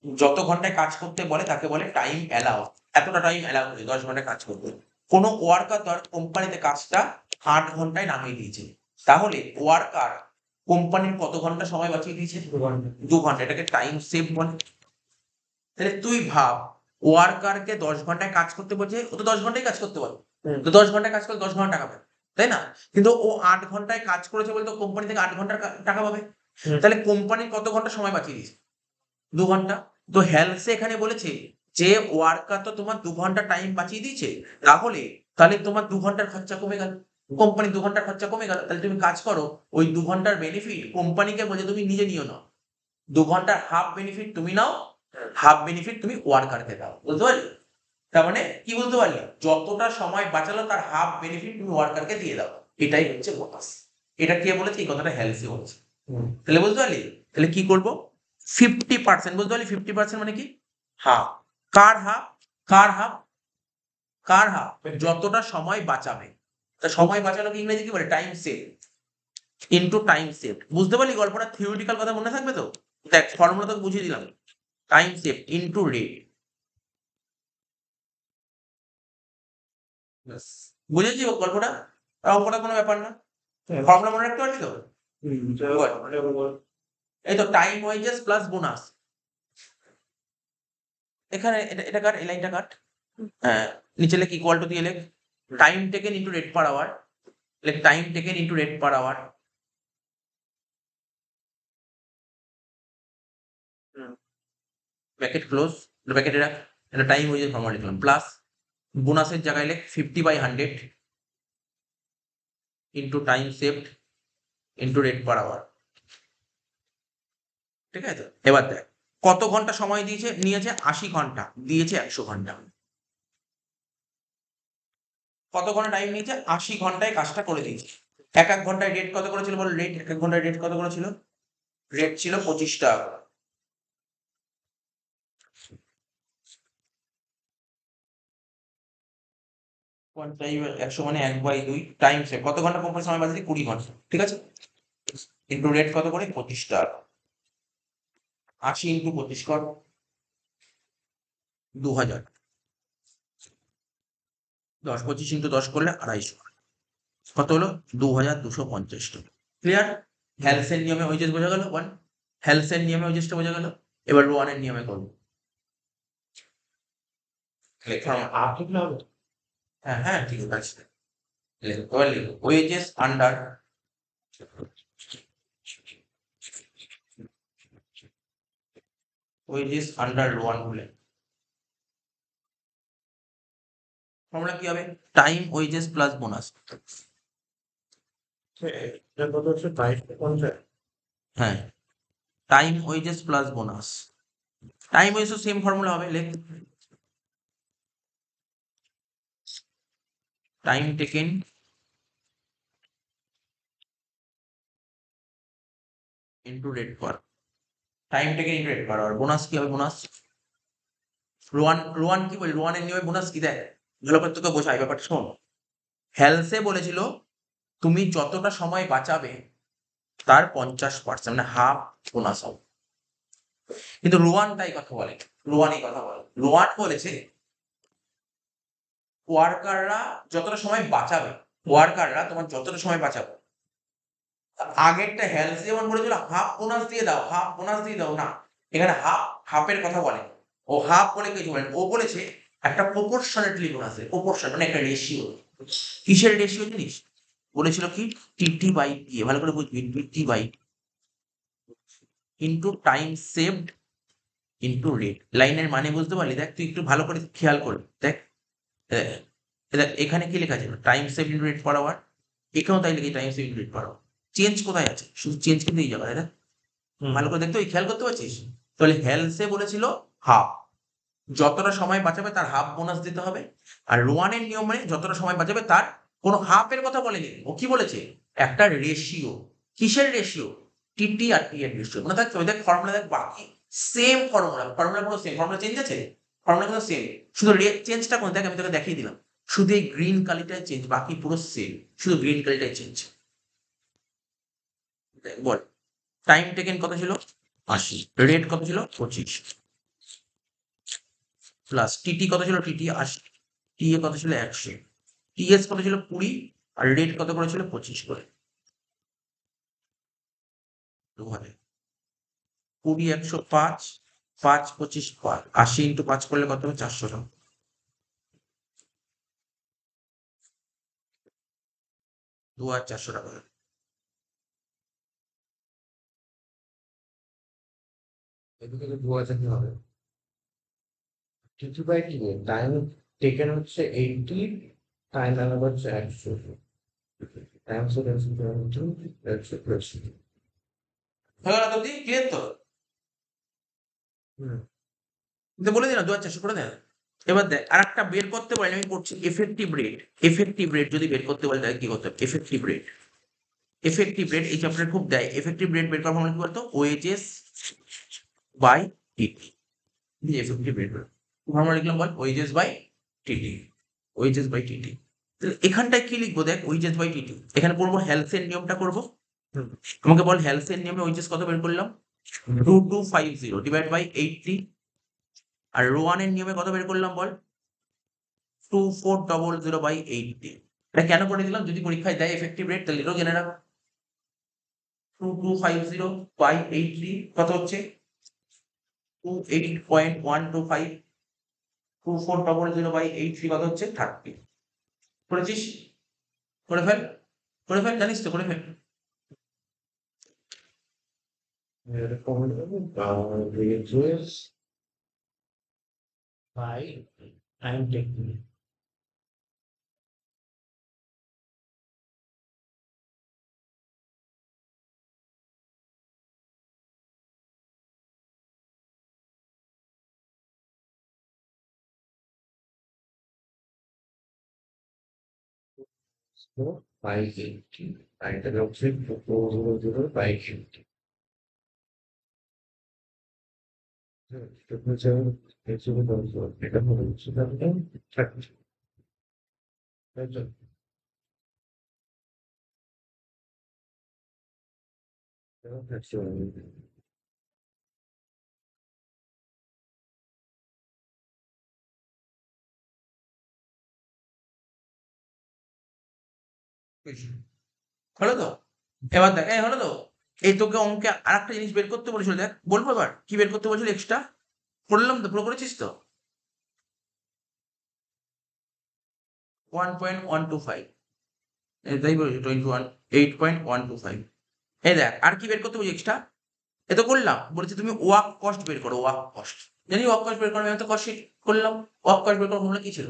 Speaker 1: যত ঘন্টায় কাজ করতে বলে তাকে বলে টাইম অ্যালাউ। এতটা টাইম অ্যালাউ করে 10 ঘন্টায় কাজ করতে। কোনো ওয়ার্কার ধর কোম্পানিতে কাজটা 8 ঘন্টায় নামিয়ে দিয়েছে, তাহলে ওয়ার্কার কোম্পানির কত ঘন্টা সময় বাঁচিয়ে দিয়েছে? 2 ঘন্টা। এটাকে টাইম সেভ বলে। তাহলে তুই ভাব, ওয়ার্কারকে 10 ঘন্টায় কাজ করতে বলছে, ও তো 10 ঘন্টায় কাজ করতে পারে, তো 10 ঘন্টায় কাজ করলে 10 ঘন্টা টাকা পাবে, তাই না? কিন্তু ও 8 ঘন্টায় কাজ করেছে বলে তো কোম্পানি থেকে 8 ঘন্টার টাকা পাবে। তাহলে কোম্পানির কত ঘন্টা সময় বাঁচিয়ে দিয়েছে? 2 ঘন্টা। তো হেলসে এখানে বলেছে যে ওয়ার্কার তো তোমার 2 ঘন্টা টাইম বাঁচিয়ে দিয়েছে, তাহলে তাহলে তোমার 2 ঘন্টার খরচা কমে গেল, কোম্পানি 2 ঘন্টার খরচা কমে গেল। তাহলে তুমি কাজ করো, ওই 2 ঘন্টার বেনিফিট কোম্পানিকে বলছে তুমি নিজে নিও না, 2 ঘন্টার হাফ বেনিফিট তুমি নাও, হাফ বেনিফিট তুমি ওয়ার্কারকে দাও। বুঝতে পারলি? তার মানে কি বুঝতে পারলি? যতটা সময় বাঁচালো তার হাফ বেনিফিট তুমি ওয়ার্কারকে দিয়ে দাও, এটাই হচ্ছে বোনাস। এটা কে বলেছে? এই কথাটা হেলসে বলেছে। তাহলে বুঝতে পারলি? তাহলে কি করবো? 50%। বুঝতে পারলি? 50% মানে কি? হাফ। কার হাফ? কার হাফ? কার হাফ? যতটা সময় বাঁচাবে। তা সময় বাঁচানোকে ইংরেজি কি বলে? Time save into time save. বুঝতে পারলি গল্পটা? থিওরিটিক্যাল কথা মনে থাকবে তো? দেখ ফর্মুলা তোকে বুঝিয়ে দিলাম। Time save into rate. বুঝেছি গল্পটা? অঙ্কটা কোনো ব্যাপার না, ফর্মুলা মনে রাখতে পারলি তো? এই তো টাইম ওয়েজেস প্লাস বোনাস। এখানে এটা কাট, এই লাইনটা কাট। হ্যাঁ, নিচে লেখ ইকুয়াল টু দিয়ে লেখ time taken into rate per hour. লেখ time taken into rate per hour. Bracket close, ব্র্যাকেটে রাখ। এটা টাইম ওয়েজের ফর্মুলা লিখলাম প্লাস বোনাসের জায়গায় লেখ 50/100 into time saved into rate per hour. ঠিক আছে, এবার দেখ কত ঘন্টা সময় দিয়েছে, নিয়েছে 80 ঘন্টা, দিয়েছে 100 ঘন্টা। কত ঘন্টা টাইম নিয়েছে? 80 ঘন্টায় কাজটা করে দিয়েছে। এক ঘন্টায় রেট কত করেছিল বল? রেট এক ঘন্টায় রেট কত করেছিল? রেট ছিল 25 টাকা। টাইম 100 মানে 1/2 টাইম সেভ। কত ঘন্টা কোম্পানি সময় বাঁচিয়েছে? 20 ঘন্টা। ঠিক আছে, ইন্টু রেট কত করে? 25 টাকা। 80 ইন্টু 25 কর 2000। 10 25 ইন্টু 10 করলে 250। কত হলো? 2250 টাকা। ক্লিয়ার? হ্যালসের নিয়মে ওয়েজেস বোঝা গেল। ওয়ান হ্যালসের নিয়মে ওয়েজেসটা বোঝা গেল। এবার রোয়ানের নিয়মে করবো। হ্যাঁ হ্যাঁ ঠিক আছে, এবার লিখো wages under wages under Rowan বলে ফর্মুলা কি হবে? Time wages plus bonus. হ্যাঁ, time wages plus bonus. Time wages same formula হবে, লেখ time taken into rate per. Time taken into rate per আর বোনাস কি হবে? বোনাস রোয়ান কি বলি? রোয়ানের নিয়মে বোনাস কি দেয়, ভালো করে তোকে বোঝাই ব্যাপারটা শোন। হেলসে বলেছিল তুমি যতটা সময় বাঁচাবে তার 50% মানে হাফ বোনাস হবে। কিন্তু রোয়ান তাই কথা বলে, রোয়ান এই কথা বলে। রোয়ান বলেছে ওয়ার্কাররা যতটা সময় বাঁচাবে, ওয়ার্কাররা তোমার যতটা সময় বাঁচাবে। আগেরটা হেলস যেমন বলেছিল হাফ বোনাস দিয়ে দাও, হাফ বোনাস দিয়ে দাও, না, এখানে হাফের কথা বলে। ও হাফ বলে কিছু বলেন, ও বলেছে একটা প্রপোর্শনেটলি বোনাস, প্রপোর্শন মানে একটা রেশিও। কিসের রেশিও জিনিস বলেছিল? কি টিটি বাই টি, ভালো করে বুঝবি, TT by into time saved into rate. লাইনের মানে বুঝতে পারলি? দেখ তুই একটু ভালো করে খেয়াল করে দেখ। দেখ, দেখ এখানে কি লেখা আছে? Time save into rate per hour. এখানেও তাই লিখি time save into rate per hour. Change কোথায় আছে? শুধু চেঞ্জ কিন্তু এই জায়গায়। দেখ ভালো করে দেখতে, ওই খেয়াল করতে পারছিস? তাহলে হেলসে বলেছিল হাফ, যতটা সময় বাঁচাবে তার হাফ বোনাস দিতে হবে। আর রোয়ানের নিয়ম মানে যতটা সময় বাঁচাবে তার কোনো হাফের কথা বলেনি। ও কি বলেছে? একটা রেশিও। কিসের রেশিও? টিটি আর টি এর রেশিও। মানে দেখ দেখ ফর্মুলা দেখ, বাকি সেম ফর্মুলা, ফর্মুলা কোনো সেম, ফর্মুলা চেঞ্জ আছে? ফর্মুলা কোনো সেম, শুধু রেট চেঞ্জটা কোন দেখ, আমি তোকে দেখিয়ে দিলাম। শুধু এই গ্রিন কালিটাই চেঞ্জ, বাকি পুরো সেম, শুধু গ্রিন কালিটাই চেঞ্জ। বল টাইম টেকেন কত ছিল? 80। রেট কত ছিল? 25 প্লাস টিটি কত ছিল? টিটি 80, টি এ কত ছিল? 100, টিএস কত ছিল? 20, আর রেট কত করেছিল? 25 করে। 2000 20 105 5 25 80 ইন্টু 5 করলে কত হবে? 400 টাকা। 2400 টাকা।
Speaker 2: এদিকে তো 2000 হবে। TT by T time taken হচ্ছে 80, টাইম ম্যানেজ হচ্ছে 100। Time save 100 plus.
Speaker 1: হয়ে গেল তো? ক্লিয়ার তো? কিন্তু বলে দিলাম 2400 করে দেন। এবার দেখ আর একটা বের করতে পারি, আমি করছি এফেক্টিভ রেট। এফেক্টিভ রেট যদি বের করতে বলে তাহলে কি করতে হবে? এফেক্টিভ রেট, এফেক্টিভ রেট এই চ্যাপ্টারে খুব দেয়। এফেক্টিভ রেট বের করার ফর্মুলা কি বলতো? Wages by TT. Effective rate formula লিখলাম, বল wages by TT, wages by TT. তাহলে এখানটায় কি লিখবো? দেখ ওয়েজেস বাই টিটি, এখানে করবো হেলসের নিয়মটা করবো। আমাকে বল হেলসের নিয়মে ওয়েজেস কত বের করলাম? 2250 ডিভাইড বাই 80। আর রোয়ানের নিয়মে কত বের করলাম বল? 2400/80। এটা কেন করে দিলাম, যদি পরীক্ষায় দেয় এফেক্টিভ রেট তাহলে এটাও জেনে রাখ। 2250/80 কত হচ্ছে? 28.125। 2400/80 কত হচ্ছে? 30। করেছিস? করে ফেল, করে ফেল, জানিস তো, করে ফেল।
Speaker 2: এরকম reduce by time taking. So by 80, and the option 400 by 80. Triple seven, eight zero double four. এটা হবে সেটা হবে 30. তাই তো? এবং 30
Speaker 1: হলো তো? এবার দেখ, এই হলো তো? এই তোকে অঙ্কে আরেকটা জিনিস বের করতে বলেছিল, দেখ বলবো এবার কি বের করতে বলেছিল এক্সট্রা? করলাম তো, পুরো করেছিস তো? 1.125, তাই বলেছি 21, 8.125। এই দেখ আর কি বের করতে বলছি এক্সট্রা? এ তো করলাম, বলেছি তুমি ওয়ার্ক কস্ট বের করো, ওয়ার্ক কস্ট। জানি ওয়ার্ক কস্ট বের করো, আমি তো কস্ট করলাম। ওয়ার্ক কস্ট বের করার ফর্মুলা কি ছিল?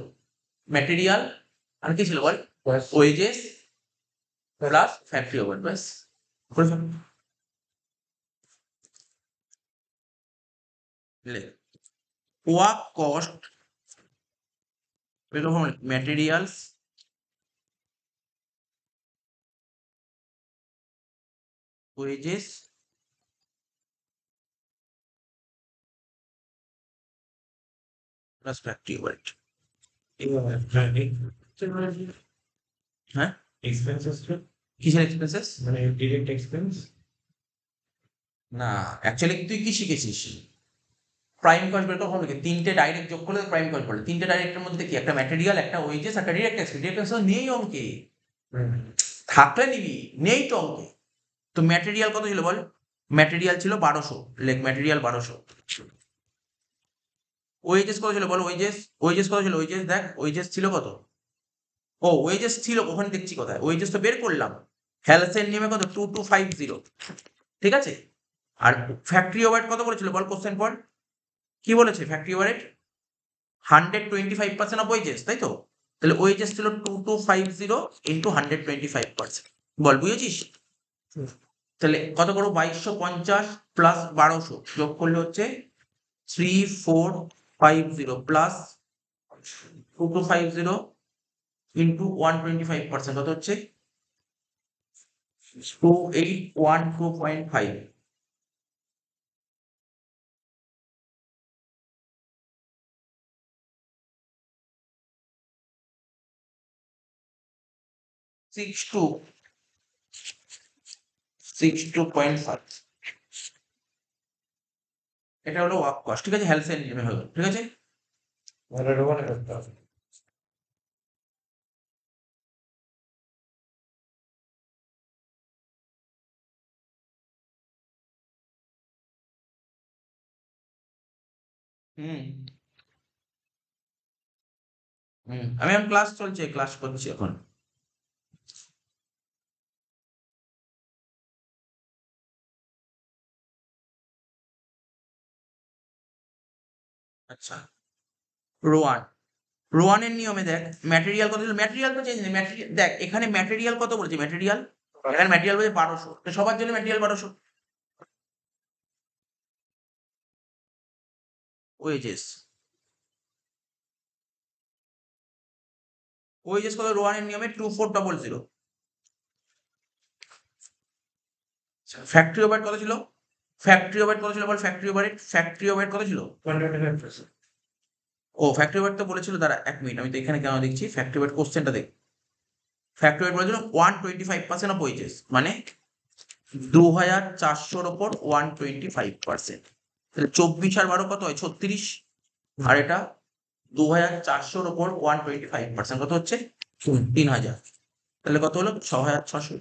Speaker 1: ম্যাটেরিয়াল আর কি ছিল বল?
Speaker 2: plus
Speaker 1: wages plus factory over, ব্যাস করে ফেল। ওয়ার্ক কস্ট বের করার formula materials wages plus factory over. হ্যাঁ,
Speaker 2: expenses
Speaker 1: কিসের এক্সপেন্সেস?
Speaker 2: মানে direct expense.
Speaker 1: না, অ্যাকচুয়ালি তুই কি শিখেছিস? প্রাইম কস্ট বের করার ফর্মুলা কি? তিনটে ডাইরেক্ট যোগ করলে প্রাইম কস্ট বলে। তিনটে ডাইরেক্টের মধ্যে কি? একটা ম্যাটেরিয়াল, একটা ওয়েজেস, একটা ডিরেক্ট এক্সপেন্স। ডিরেক্ট এক্সপেন্স নেই অঙ্কে, থাকলে নিবি, নেই তো অঙ্কে। তো ম্যাটেরিয়াল কত ছিল বল? ম্যাটেরিয়াল ছিল 1200, লেখ ম্যাটেরিয়াল 1200। ওয়েজেস কত ছিল বল? ওয়েজেস, ওয়েজেস কত ছিল? ওয়েজেস দেখ, ওয়েজেস ছিল কত? ও ওয়েজেস ছিল ওখানে, দেখছি কোথায়, ওয়েজেস তো বের করলাম। হ্যালসের নিয়মে কত? 2250, ঠিক আছে। আর ফ্যাক্টরি ওভারহেড কত বলেছিল বল কোশ্চেন পর? কি বলেছে ফ্যাক্টরি ওভারহেড? 125% অফ ওয়েজেস, তাই তো? তাহলে ওয়েজেস ছিল 2250 ইন্টু 125%। বল, বুঝেছিস? তাহলে কত করবো? 2250 প্লাস 1200 যোগ করলে হচ্ছে 3450 প্লাস 2250 ইন্টু 125% কত হচ্ছে? 2812.5। 62.5। এটা হলো ওয়ার্ক কস্ট, ঠিক আছে। হেলথ নিয়মে হলো, ঠিক আছে।
Speaker 2: তাহলে এটা মনে করতে হবে।
Speaker 1: হুম আমি এখন ক্লাস চলছে, ক্লাস করছি এখন। আচ্ছা, রোয়ান, রোয়ানের নিয়মে দেখ ম্যাটেরিয়াল কত ছিল? ম্যাটেরিয়াল তো চেঞ্জ নেই, ম্যাটেরিয়াল দেখ এখানে ম্যাটেরিয়াল কত বলেছে? ম্যাটেরিয়াল, এখানে ম্যাটেরিয়াল বলছে 1200, তো সবার জন্য ম্যাটেরিয়াল 1200। ওয়েজেস, ওয়েজেস কত? রোয়ানের নিয়মে 2400। ফ্যাক্টরি ওভারহেড কত ছিল? ফ্যাক্টরি ওভারহেড কত ছিল বল? ফ্যাক্টরি ওভারহেড, ফ্যাক্টরি ওভারহেড কত ছিল?
Speaker 2: 125%.
Speaker 1: ও ফ্যাক্টরি ওভারহেড তো বলেছিল, দাঁড়া 1 মিনিট, আমি তো এখানে কেন দেখছি ফ্যাক্টরি ওভারহেড কোশ্চেনটা দেখ। ফ্যাক্টরি ওভারহেড বলেছিল 125% অফ ওয়েজেস, মানে 2400-র ওপর 125%। তাহলে 24 আর 12 কত হয়? 36। আর এটা 2400 ওপর 125%, কত হচ্ছে 3000। তাহলে কত হলো 6600।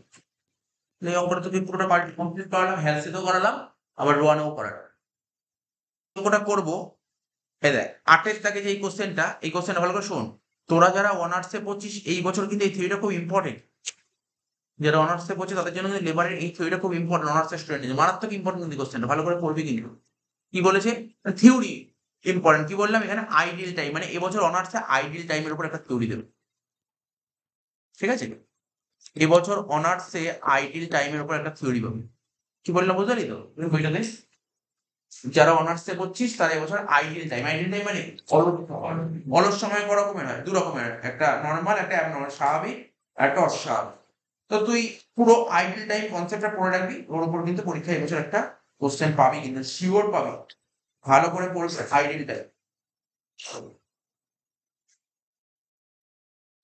Speaker 1: এই অঙ্কটা তোকে পুরোটা কমপ্লিট করালাম, হ্যালসিতেও করালাম, আবার রোয়ানেও করালাম। অঙ্কটা করবো, দেখ 8-এর দাগে যে এই কোশ্চেনটা ভালো করে শোন। তোরা যারা অনার্সে পড়ছিস এই বছর কিন্তু এই থিওরিটা খুব ইম্পর্টেন্ট। যারা অনার্সে পড়ছে তাদের জন্য লেবারের এই থিওরিটা খুব ইম্পর্টেন্ট, অনার্সের স্টুডেন্ট মারাত্মক ইম্পর্টেন্ট কিন্তু কোশ্চেনটা, ভালো করে পড়বি কিন্তু। কি বলেছে থিওরি ইম্পর্টেন্ট, কি বললাম এখানে আইডিয়াল টাইম, মানে এবছর অনার্সে আইডিয়াল টাইমের উপর একটা থিওরি দেবে, ঠিক আছে? এবছর অনার্সে আইডিয়াল টাইমের উপর একটা থিওরি পাবে। কি বললাম বুঝতে পারলি তো? বইটা দেখ, যারা অনার্সে পড়ছিস তারা এবছর আইডিয়াল টাইম মানে অলস সময় ক রকমের হয়, দু রকমের, একটা নর্মাল, একটা অ্যাবনর্মাল, স্বাভাবিক, একটা অস্বাভাবিক। তো তুই পুরো আইডিয়াল টাইম কনসেপ্টটা পড়ে রাখবি, ওর উপর কিন্তু পরীক্ষায় এবছর একটা কোশ্চেন পাবি, কিন্তু শিওর পাবি। ভালো করে পড়বে আইডিয়াল টাইম,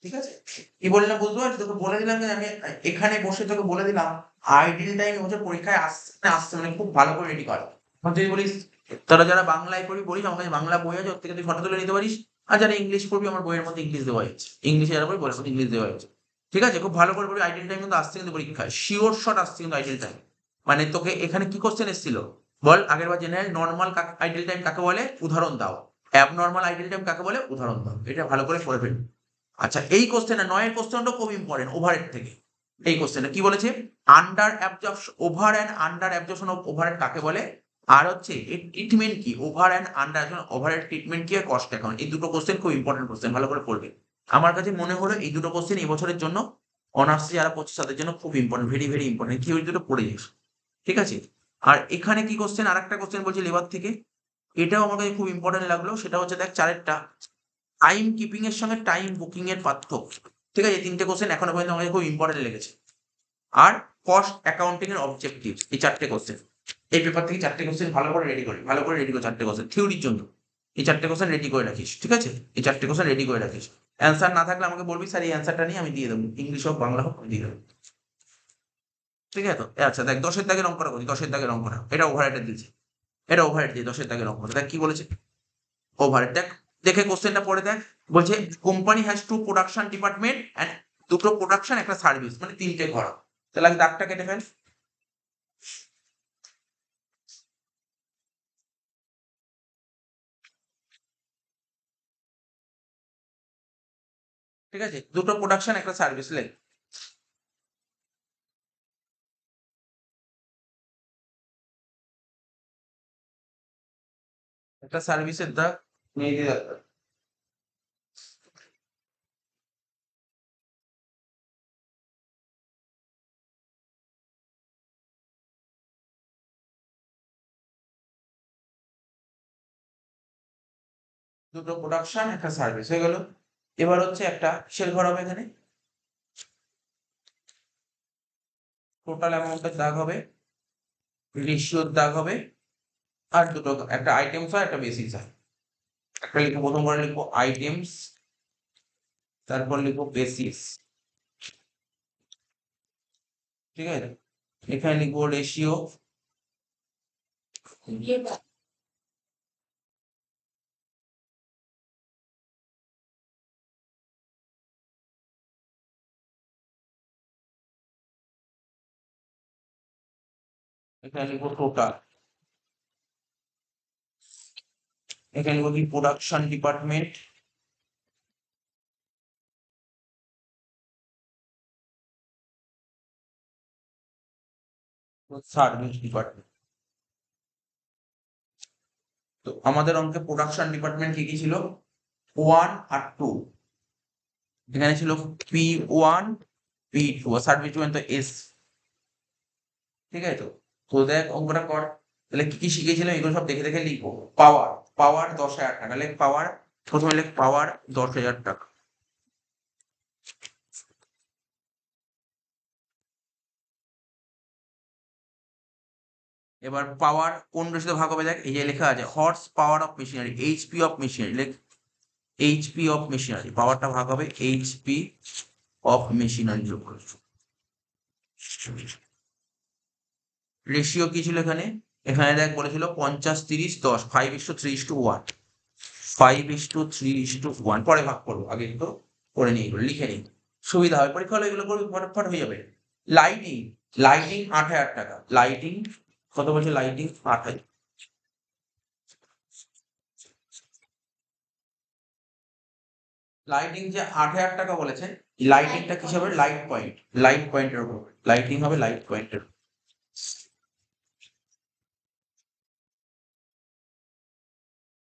Speaker 1: ঠিক আছে? কি বললাম বুঝতে পারছিস? তোকে বলে দিলাম যে আমি এখানে বসে তোকে বলে দিলাম আইডিয়াল টাইম এবছর পরীক্ষায় আসছে মানে খুব ভালো করে রেডি কর। এখন তুই বলিস তোরা যারা বাংলায় পড়বি বলিস আমার কাছে বাংলা বই আছে, ওর থেকে তুই ফটো তুলে নিতে পারিস। আর যারা ইংলিশ পড়বি আমার বইয়ের মধ্যে ইংলিশ দেওয়া আছে, ইংলিশে যারা পড়বি বইয়ের মধ্যে ইংলিশ দেওয়া আছে, ঠিক আছে? খুব ভালো করে পড়বি। আইডিয়াল টাইম কিন্তু আসছে কিন্তু পরীক্ষায়, শিওর শট আসছে কিন্তু আইডিয়াল টাইম। মানে তোকে এখানে কি কোশ্চেন এসেছিল বল আগের বার? জেনারেল নর্মাল আইডিয়াল টাইম কাকে বলে উদাহরণ দাও, অ্যাবনর্মাল আইডিয়াল টাইম কাকে বলে উদাহরণ দাও, এটা ভালো করে পড়ে ফেলবি। আচ্ছা এই কোশ্চেনটা 9-এর কোশ্চেনটা খুব ইম্পর্টেন্ট ওভারহেড থেকে। এই কোশ্চেনটা কি বলেছে, under absorption, over and under absorption of overhead কাকে বলে, আর হচ্ছে এর ট্রিটমেন্ট কি, over and under overhead treatment কি, আর কস্ট অ্যাকাউন্ট। এই দুটো কোশ্চেন খুব ইম্পর্টেন্ট কোশ্চেন, ভালো করে পড়বে। আমার কাছে মনে হলো এই দুটো কোশ্চেন এই বছরের জন্য অনার্সে যারা পড়ছে তাদের জন্য খুব ইম্পর্টেন্ট, ভেরি ভেরি ইম্পর্টেন্ট, কি ওই দুটো পড়ে যাস, ঠিক আছে? আর এখানে কি কোশ্চেন, আর একটা কোশ্চেন বলছি লেবার থেকে, এটাও আমার কাছে খুব ইম্পর্টেন্ট লাগলো। সেটা হচ্ছে দেখ 4-এরটা, টাইম কিপিং এর সঙ্গে টাইম বুকিং এর পার্থক্য, ঠিক আছে? এই তিনটে কোশ্চেন এখনো পর্যন্ত আমাকে খুব ইম্পর্টেন্ট লেগেছে। আর কস্ট অ্যাকাউন্টিং এর অবজেক্টিভ, এই 4টে কোশ্চেন এই পেপার থেকে 4টে কোশ্চেন ভালো করে রেডি করি, ভালো করে রেডি করে 4টে কোশ্চেন থিওরির জন্য এই 4টে কোশ্চেন রেডি করে রাখিস, ঠিক আছে? এই 4টে কোশ্চেন রেডি করে রাখিস। অ্যান্সার না থাকলে আমাকে বলবি স্যার এই অ্যান্সারটা নিয়ে আমি দিয়ে দেবো, ইংলিশ হোক বাংলা হোক আমি দিয়ে দেবো, ঠিক আছে? তো আচ্ছা দেখ 10-এর দাগের অঙ্কটা করি, 10-এর দাগের অঙ্কটা, এটা ওভারহেডে দিয়েছে, এটা ওভারহেড দিয়ে 10-এর দাগের অঙ্কটা দেখ কি বলেছে। ওভারহেড দেখ, দেখে কোশ্চেনটা পড়ে দেখ। বলছে company has to production department and, দুটো প্রোডাকশন একটা সার্ভিস, মানে তিনটে ঘর। তাহলে আগে দাগটা কেটে ফেল। ঠিক আছে, দুটো প্রোডাকশন একটা সার্ভিস লেখ। একটা সার্ভিসের দাগ নিয়ে দিয়ে দাগ। দুটো প্রোডাকশন একটা সার্ভিস হয়ে গেল। এবার হচ্ছে একটা কিসের ঘর হবে এখানে, টোটাল অ্যামাউন্টের দাগ হবে, রেশিওর দাগ হবে, আর দুটো একটা আইটেমস হয় একটা বেসিস হয়। একটা লিখবো, প্রথম করে লিখবো আইটেমস, তারপর লিখবো বেসিস, ঠিক আছে? এখানে লিখবো রেশিও, এখানে লিখবো টোটাল, এখানে লিখবো কি প্রোডাকশন ডিপার্টমেন্ট, সার্ভিস ডিপার্টমেন্ট। তো আমাদের অঙ্কে প্রোডাকশন ডিপার্টমেন্ট কি কি ছিল, 1 আর 2, এখানে ছিল P1 P2, আর সার্ভিস ডিপার্টমেন্ট তো S, ঠিক আছে? তো তো দেখ অঙ্কটা কর, তাহলে কি কি শিখেছিলাম এগুলো সব দেখে দেখে লিখবো। পাওয়ার, পাওয়ার 10,000 টাকা, লেখ পাওয়ার, প্রথমে লেখ পাওয়ার 10,000 টাকা। এবার পাওয়ার কোন রেশিওতে ভাগ হবে দেখ, এই যে লেখা আছে horse power of machinery, HP of machinery, লেখ এইচপি অফ মেশিনারি, পাওয়ারটা ভাগ হবে এইচপি অফ মেশিনারির উপর। রেশিও কি ছিল এখানে, এখানে দেখ বলেছিল 50-30-10, 5:3:1, 5:3:1 পরে ভাগ করবো, আগে তো করে নিই, এগুলো লিখে নিই, সুবিধা হবে, পরীক্ষা হলে এগুলো করবে, ফটাফট হয়ে যাবে। লাইটিং, লাইটিং 8,000 টাকা, লাইটিং কত বলছে, লাইটিং 8,000, লাইটিং যে 8,000 টাকা বলেছে, লাইটিংটা কি হবে, লাইট পয়েন্ট, লাইট পয়েন্টের উপর লাইটিং হবে, লাইট পয়েন্টের।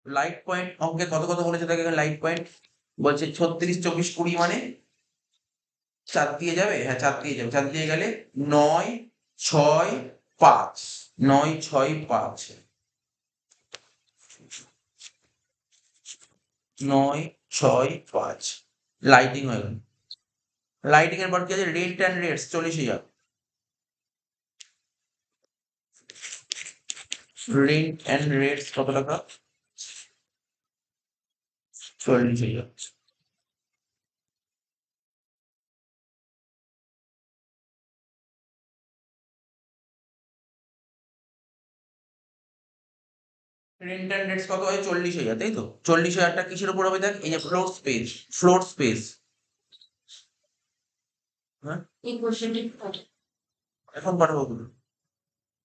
Speaker 1: লাইট পয়েন্ট অঙ্কে কত কত বলেছে দেখে, লাইট পয়েন্ট বলছে 36, 24, 20 মানে 4 দিয়ে যাবে, হ্যাঁ 4 দিয়ে যাবে, 4 দিয়ে গেলে 9, 6, 5, 9, 6, 5, 9, 6, 5 লাইটিং হয়ে গেল। লাইটিং এর পর কি আছে, rent and rates 40,000, rent and rates কত টাকা, 40,000। রেন্ট অ্যান্ড রেটস কত হয়, 40,000, তাই তো? 40,000টা কিসের উপর হবে দেখ, এই যে ফ্লোর স্পেস, ফ্লোর স্পেস, হ্যাঁ
Speaker 3: এই কোশ্চেনটি
Speaker 1: এখন পাঠাবো,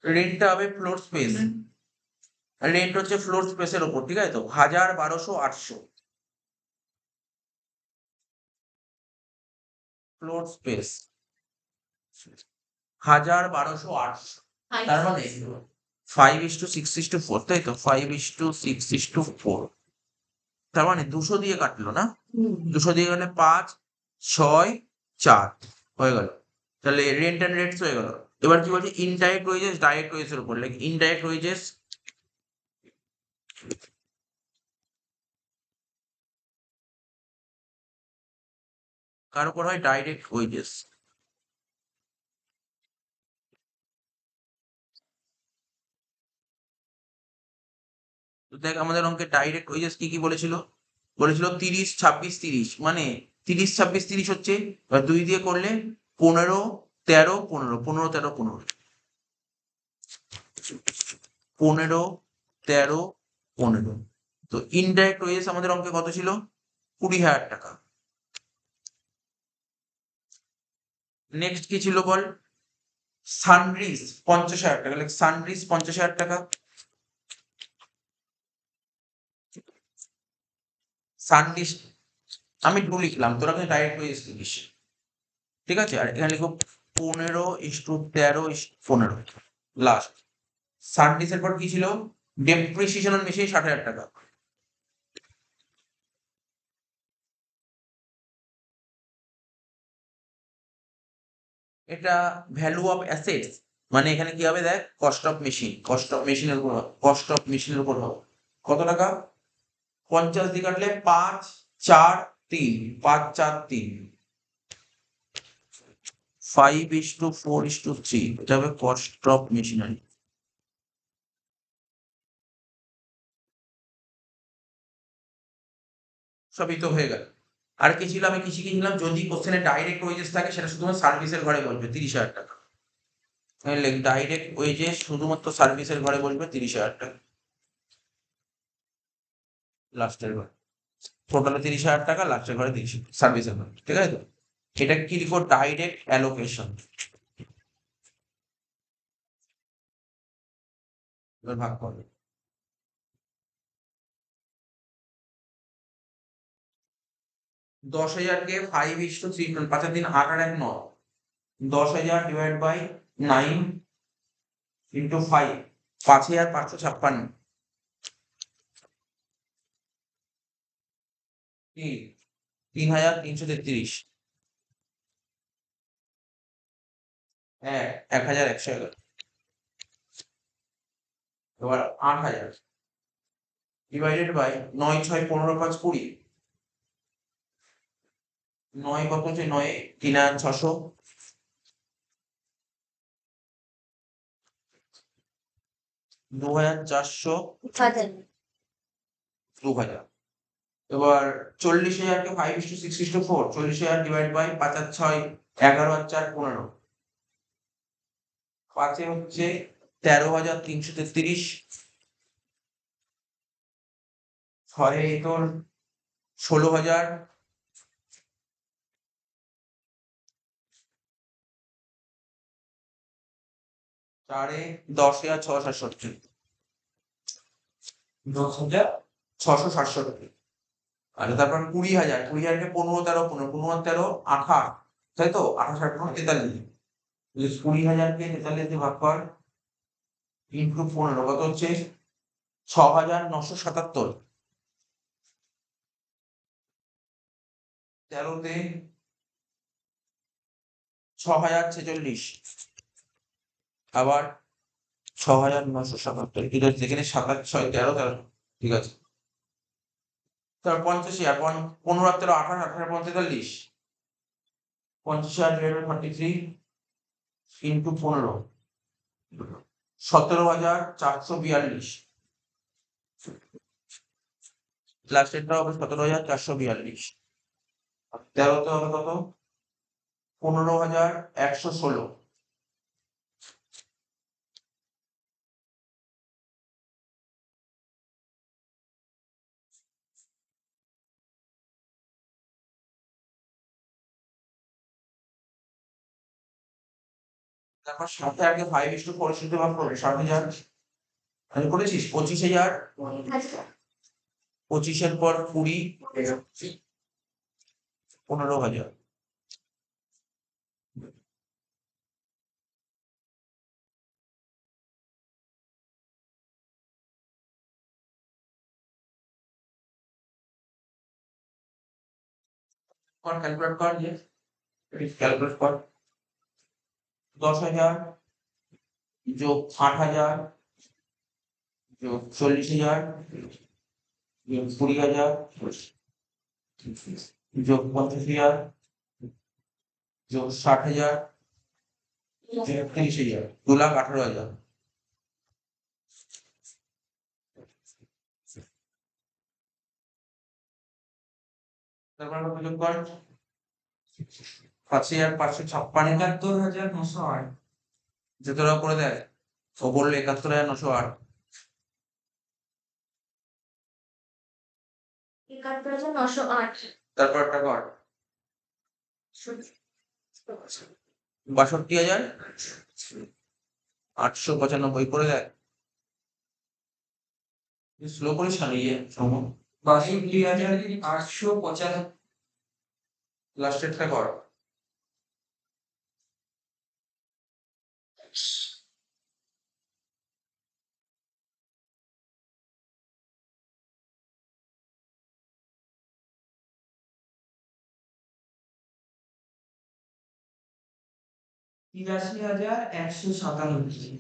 Speaker 1: রেন্টটা হবে ফ্লোর স্পেস, রেন্ট হচ্ছে ফ্লোর স্পেসের উপর, ঠিক আছে তো, 1,000, 1,200, 800 ফ্লোর স্পেস, 1,000, 1,200, 800, তার মানে 5:6:4, তাই তো, 5:6:4, তার মানে 200 দিয়ে কাটলো না, 200 দিয়ে গেলে 5, 6, 4 হয়ে গেল, তাহলে রেন্ট অ্যান্ড রেটস হয়ে গেল। এবার কি বলছে, ইনডাইরেক্ট ওয়েজেস, ডাইরেক্ট ওয়েজের উপর, লাইক ইনডাইরেক্ট ওয়েজেস কার উপর হয়, ডাইরেক্ট ওয়েজেস। দেখ আমাদের অঙ্কে ডাইরেক্ট ওয়েজেস কি কি বলেছিল, বলেছিল 30, 26, 30, মানে 30, 26, 30 হচ্ছে, এবার 2 দিয়ে করলে 15, 13, 15, 15, 13, 15, 15, 13, 15, তো ইনডাইরেক্ট ওয়েজেস আমাদের অঙ্কে কত ছিল, 20,000 টাকা। নেক্সট কি ছিল বল, সানরিস 50,000 টাকা, লাইক সানরিস 50,000 টাকা, সানরিস আমি 2 লিখলাম, তোরা কিন্তু ডাইরেক্ট ওয়েজেস লিখিস, ঠিক আছে, আর এখানে লিখো 15:13:15 লাস্ট। সানরিসের পর কি ছিল, ডেপ্রিসিয়েশন অন মেশিন 60,000 টাকা, এটা ভ্যালু অফ অ্যাসেটস, মানে এখানে কি হবে দেখ, cost of machine, cost of মেশিনের উপর, কস্ট অফ মেশিনের উপর হবে কত টাকা, 50 দিয়ে কাটলে 5, 4, 3, 5, 4, 3, 5:4:3, এটা হবে কস্ট অফ মেশিনারি। সবই তো হয়ে গেল। আর কি ছিল, আমি কি শিখেছিলাম, যদি কোশ্চেনে ডাইরেক্ট ওয়েজেস থাকে সেটা শুধুমাত্র সার্ভিসের ঘরে বলবে 30,000 টাকা, ডাইরেক্ট ওয়েজেস শুধুমাত্র সার্ভিসের ঘরে বলবে 30,000 টাকা, লাস্টের ঘরে টোটালে 30,000 টাকা, লাস্টের ঘরে 30, সার্ভিসের ঘরে, ঠিক আছে তো, এটা কি লিখো, ডাইরেক্ট অ্যালোকেশন। এবার ভাগ করবে, 10,000-কে 5:3, 5 আর 3, 8 আর 1, 9, 10,000 ডিভাইড বাই 9 ইন্টু 5, 5,556, 3,333, 1,111, এবার 8,000 ডিভাইডেড বাই 9, 6, 15, 5, 20, 9 কত হচ্ছে, 9 3,600, 2,400, 2,000, এবার 40,000-কে 5:6:4, 40,000 ডিভাইড বাই 5 আর 6, 11 আর 4, 15, 5 হচ্ছে 13,333, ছয়ে তোর 16,000, চারে 10,667, 10,667। আচ্ছা, তারপর 20,000, 20,000কে 15, 13, 15, 15, 13, 28, তাই তো? 28, 28, 43। 20,000কে 43 দিয়ে ভাগ কর, ইন্টু 15, কত হচ্ছে? 6,977। 13তে 6,046, আবার 6,977, ঠিক আছে, যেখানে 7, 6, 13, 13, ঠিক আছে। তারপর 50,000, 15, 13, 28, 28, 43, 50,043 ইন্টু 15, 17,442। লাস্টেরটা হবে 17,442। 13তে হবে কত? 15,116। তারপর সাথে আগে 5:4 সাথে ভাগ করবে, 60,000। তাহলে করেছিস 25,000, 25-এর পর 20, 15,000। ক্যালকুলেট কর, যে ক্যালকুলেট কর। 10,000 যোগ 8,000 যোগ 40,000 যোগ 20,000 যোগ 50,000 যোগ 60,000 যোগ 30,000, 2,18,000। তারপর কত যোগ কর? 5,556,
Speaker 3: 71,908।
Speaker 1: যে তোরা করে দেয়। ও বললো 71,908।
Speaker 3: 71,908।
Speaker 1: তারপর একটা কর 62,895 করে দেয়। স্লো করিস না নিয়ে,
Speaker 3: 62,895।
Speaker 1: লাস্টেরটা কর।
Speaker 3: তিরাশি হাজার 197।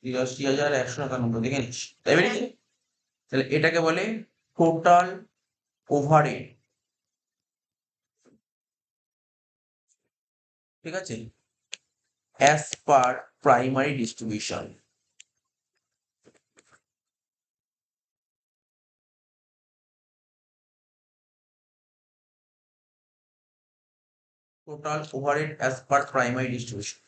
Speaker 1: 83,197, দেখে নিস। তাই বেরিয়েছে? তাহলে এটাকে বলে টোটাল ওভারহেড, ঠিক আছে, as per primary distribution. Total overhead as per primary distribution.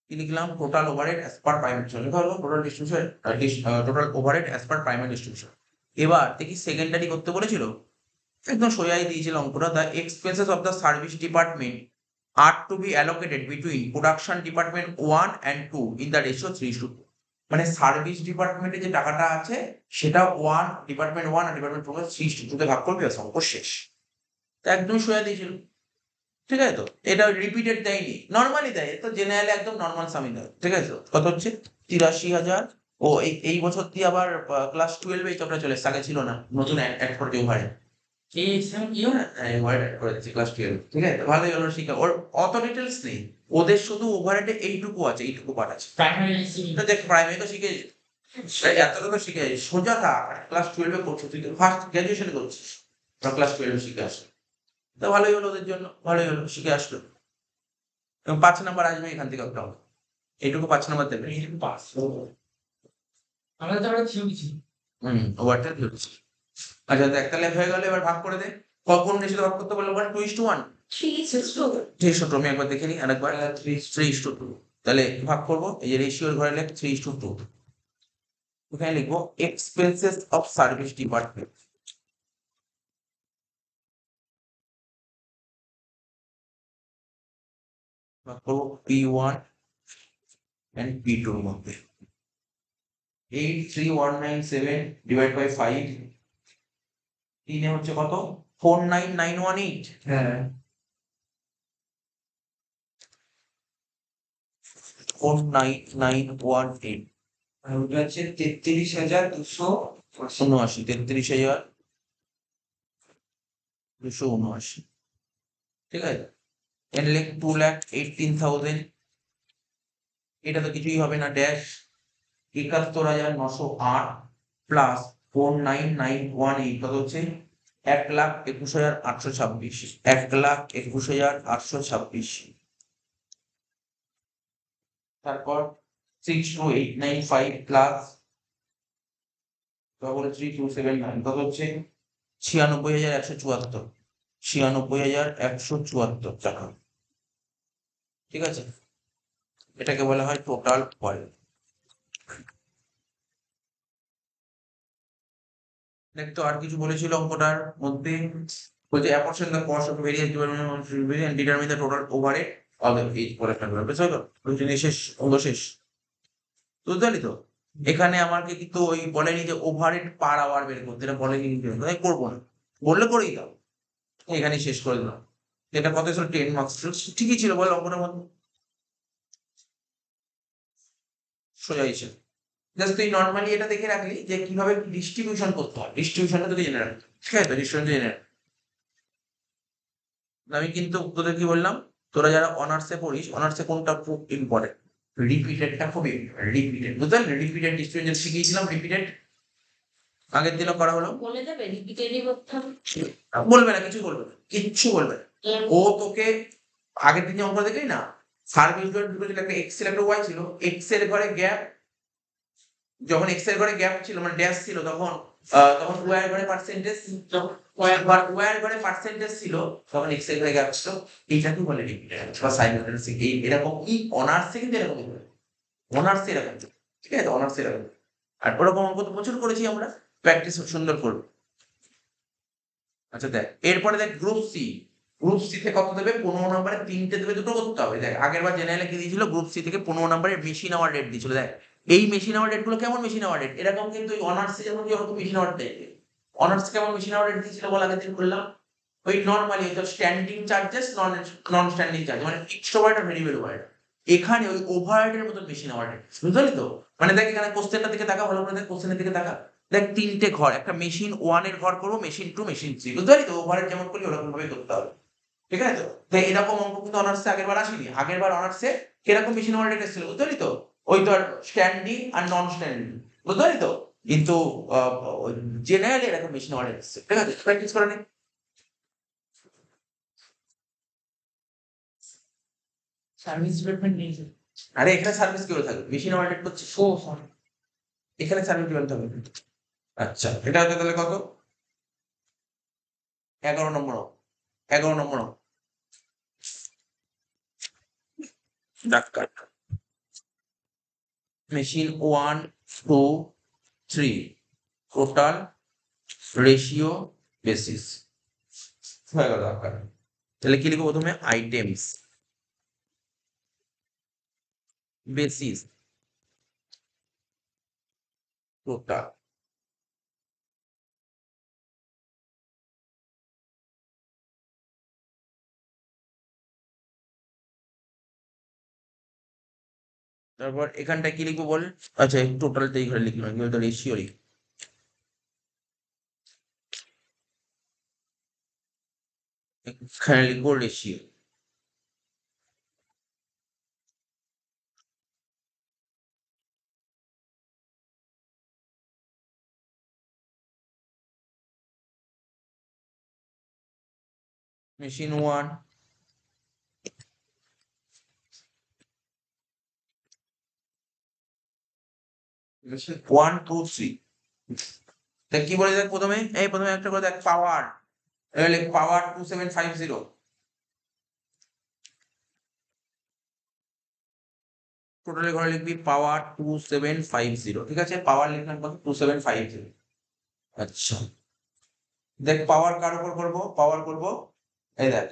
Speaker 1: কি লিখলাম? Total overhead as per primary distribution. লেখা হলো total distribution, total overhead as per primary distribution. এবার দেখি সেকেন্ডারি করতে বলেছিল, একদম সোজাই দিয়েছিল অঙ্কটা। The expenses of the service department are to be allocated between production department 1 and 2 in the ratio 3:2। মানে সার্ভিস ডিপার্টমেন্টে যে টাকাটা আছে সেটা ডিপার্টমেন্ট 1 আর ডিপার্টমেন্ট 2 3:2 তে ভাগ করবে, আর অঙ্ক শেষ। তো একদম সোজা দিয়েছিল, ঠিক আছে। তো এটা রিপিটেড দেয়নি, নর্মালি দেয়, তো জেনারেলি একদম নর্মাল সামি দেয়, ঠিক আছে। তো কত হচ্ছে? 83,000। ও এই বছর দিয়ে আবার ক্লাস 12 এই চপটা চলে এসেছে, আগে ছিল না, নতুন অ্যাড করতে ওভারে।
Speaker 3: এই এক্সাম কি হয়?
Speaker 1: ওভারহেড করে দিচ্ছি ক্লাস 12, ঠিক আছে। তো ভালোই হলো, শিখা। ওর অত ডিটেলস নেই, ওদের শুধু ওভারহেডে এইটুকু আছে, এইটুকু পার্ট আছে।
Speaker 3: প্রাইমারি
Speaker 1: তো দেখ, প্রাইমারি তো শিখে এতটা তো শিখে সোজা থাক। ক্লাস 12 করছো, তুই তো ফার্স্ট গ্রাজুয়েশন করছিস, ক্লাস 12 শিখে আসলো। তো ভালোই হলো ওদের জন্য, ভালোই হলো, শিখে আসলো। এবং 5 নাম্বার আসবে এখান থেকে একটা অঙ্ক। এইটুকু 5 নাম্বার দেবে।
Speaker 3: এইটুকু পাস। আমরা তো আমরা থিওরি ছিল।
Speaker 1: ওভারটা ধরছি। আচ্ছা দেখ, তাহলে হয়ে গেল। এবার ভাগ করে দে। কোন রেশিওতে ভাগ করতে বললো? 1:1।
Speaker 3: 3:2।
Speaker 1: 3:2। আমি একবার দেখে নিই, আরেকবার। 3:2। তাহলে ভাগ করবো, এই যে রেশিওর ঘরে লেখ 3:2, এখানে লিখবো এক্সপেন্সেস অফ সার্ভিস ডিপার্টমেন্ট, ভাগ করবো P1 and P2 এর মধ্যে। 83197 ডিভাইড বাই 5, তিনে হচ্ছে কত 49918,
Speaker 3: হ্যাঁ
Speaker 1: 49918
Speaker 3: আর ওটা হচ্ছে 33,279।
Speaker 1: 33,279, ঠিক আছে। এখানে লেখ 2,18,000, এটা তো কিছুই হবে না, ড্যাশ 71,908 প্লাস 49918 কত হচ্ছে 1,21,826, 1,21,826। তারপর 62895 প্লাস 3279 কত হচ্ছে 96,174, 96,174 টাকা, ঠিক আছে। এটাকে বলা হয় টোটাল ওয়ার্ক। দেখতো আর কিছু বলেছিল অঙ্কটার মধ্যে, বলছে apportion the cost of various department and determine the total overhead of each production group, বুঝছো তো? রুটিনের শেষ, অঙ্ক শেষ, বুঝতে পারলি তো? এখানে আমাকে কিন্তু ওই বলেনি যে ওভারহেড পার আওয়ার বের করতে, এটা বলেনি কিন্তু, তাই করবো না, বললে করেই দাও, এখানেই শেষ করে দিলাম। এটা কত ছিল 10 মার্কস, ঠিকই ছিল বল অঙ্কটার মধ্যে, সোজা হিসেব। জাস্ট তুই নর্মালি এটা দেখে রাখলি যে কিভাবে ডিস্ট্রিবিউশন করতে হয়, ডিস্ট্রিবিউশনটা তুই জেনে রাখলি, ঠিক আছে তো? ডিস্ট্রিবিউশন জেনে রাখ। আমি কিন্তু তোদের কি বললাম, তোরা যারা অনার্সে পড়িস, অনার্সে কোনটা খুব ইম্পর্টেন্ট, রিপিটেডটা খুব ইম্পর্টেন্ট, রিপিটেড, বুঝতে পারলি? রিপিটেড ডিস্ট্রিবিউশন শিখিয়েছিলাম, রিপিটেড আগের দিনও করা হলো।
Speaker 4: বলে দেবে রিপিটেডই করতে হবে।
Speaker 1: বলবে না, কিছু বলবে না, কিচ্ছু বলবে না। ও তোকে আগের দিন যে অঙ্ক দেখলি না, সার্ভিস দুটো ছিল, একটা এক্স ছিল একটা ওয়াই ছিল, এক্স এর ঘরে গ্যাপ, যখন এক্স এর ঘরে গ্যাপ ছিল মানে ড্যাশ ছিল, তখন তখন ওয়াই এর ঘরে পার্সেন্টেজ, ওয়াই এর ঘরে পার্সেন্টেজ ছিল, তখন এক্স এর ঘরে গ্যাপ ছিল। এইটাকে বলে রিপিটেড বা সাইমultaneous। এই এরকম কি অনার্সে কিন্তু এরকম হবে, অনার্সে এরকম, ঠিক আছে? অনার্সে এরকম। আর ওরকম অঙ্ক তো প্রচুর করেছি আমরা, প্র্যাকটিস সুন্দর করবো। আচ্ছা দেখ, এরপরে দেখ গ্রুপ সি, গ্রুপ সি থেকে কত দেবে 15 নম্বরে, তিনটে দেবে, দুটো করতে হবে। দেখ আগের বার জেনারেলে কি দিয়েছিল, গ্রুপ সি থেকে 15 নম্বরের মেশিন আওয়ার রেট দিয়েছিল। দেখ এই মেশিন আওয়ার রেট গুলো কেমন মেশিন আওয়ার রেট, এরকম কিন্তু অনার্সে যেমন ওরকম মেশিন আওয়ার রেট, অনার্স কেমন মেশিন আওয়ার রেট দিয়েছিল বল, আগের দিন বললাম ওই নরমালি তো স্ট্যান্ডিং চার্জেস, নন স্ট্যান্ডিং চার্জ, মানে ফিক্সড ওভারহেড আর ভেরিয়েবল ওভারহেড। এখানে ওই ওভারহেডের মতো মেশিন আওয়ার রেট, বুঝতে পারলি তো? মানে দেখ এখানে কোশ্চেনটার দিকে তাকা, ভালো করে দেখ কোশ্চেনের দিকে তাকা। দেখ তিনটে ঘর, একটা মেশিন 1 এর ঘর করবো, মেশিন 2, মেশিন 3, বুঝতে পারলি তো? ওভারহেড যেমন করলি ওরকম ভাবে করতে হবে, ঠিক আছে তো? তাই এরকম অঙ্ক কিন্তু অনার্সে আগের বার আসেনি। আগের বার অনার্সে কিরকম মেশিন আওয়ার রেট এসেছিল, বুঝতে পারলি তো? ওই তো স্ট্যান্ডিং আর নন স্ট্যান্ডিং, বুঝতে পারলি তো? কিন্তু জেনারেলি এরকম মেশিন আওয়ার রেট এসেছে, ঠিক আছে? প্র্যাকটিস করে নে।
Speaker 3: সার্ভিস ডিপার্টমেন্ট নিয়েছে।
Speaker 1: আরে এখানে সার্ভিস কি করে থাকবে, মেশিন আওয়ার রেট করছে,
Speaker 3: ও সরি।
Speaker 1: এখানে সার্ভিস ডিপার্টমেন্ট থাকবে। আচ্ছা এটা হচ্ছে তাহলে কত 11 নম্বর, 11 নম্বর doctor, machine 1 2 3 total ratio basis হয়ে গেল আকার। তাহলে কি লিখবো প্রথমে, আইটেমস বেসিস টোটাল, তারপর এখানটা কি লিখবো বল, আচ্ছা টোটালটা এই ঘরে লিখলাম, এগুলো তো রেশিও লিখ, এখানে লিখবো রেশিও। মেশিন 1 মেশিন 1 2 3, দেখ কি বলে, দেখ প্রথমে এই প্রথমে একটা করে দেখ পাওয়ার, পাওয়ার 2750, টোটালের ঘরে লিখবি পাওয়ার 2750, ঠিক আছে? পাওয়ার লিখলাম কত? 2750। আচ্ছা, দেখ পাওয়ার কার উপর করবো? পাওয়ার করবো, এই দেখ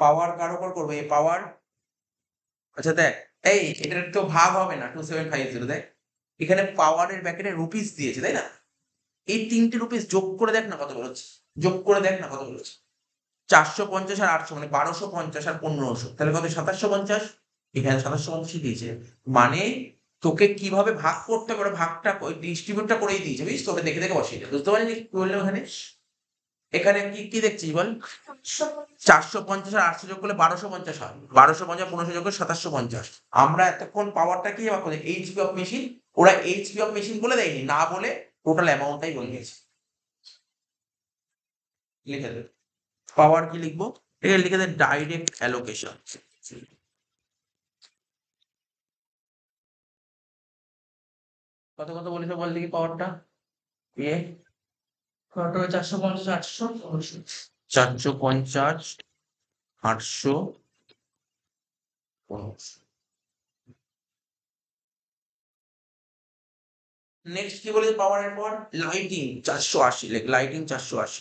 Speaker 1: পাওয়ার কার উপর করবো? এই পাওয়ার, আচ্ছা দেখ, এই এটার তো ভাগ হবে না 2750, দেখ এখানে পাওয়ারের ব্যাকেটে রুপিস দিয়েছে, তাই না? এই 3টে রুপিস যোগ করে দেখ না কত বেরোচ্ছে, যোগ করে দেখ না কত বেরোচ্ছে। 450 আর 800 মানে 1250 আর 1500, তাহলে কত? 2750। এখানে 2750 দিয়েছে, মানে তোকে কিভাবে ভাগ করতে পারে ভাগটা ডিস্ট্রিবিউটটা করেই দিয়েছে, বুঝিস তো? ওটা দেখে দেখে বসিয়ে দে। বুঝতে পারলি কি বললাম এখানে? এখানে কি কি দেখছিস বল? 450 আর 800 যোগ করলে 1250 হয়, 1250 1500 যোগ করলে 2750। আমরা এতক্ষণ পাওয়ারটা কি ভাগ করছি? HP of machine. ওরা এইচপি অফ মেশিন বলে দেয়নি, না বলে টোটাল অ্যামাউন্টটাই বলে দিয়েছে। লিখে দে পাওয়ার কি লিখবো, এখানে লিখে দে ডাইরেক্ট অ্যালোকেশন। কত কত বলেছে বল দেখি পাওয়ারটা? এ
Speaker 3: টোটাল 450 800 1500।
Speaker 1: 450 800 1500। নেক্সট কি বলেছে পাওয়ারের পর? লাইটিং 480, লেখ লাইটিং 480।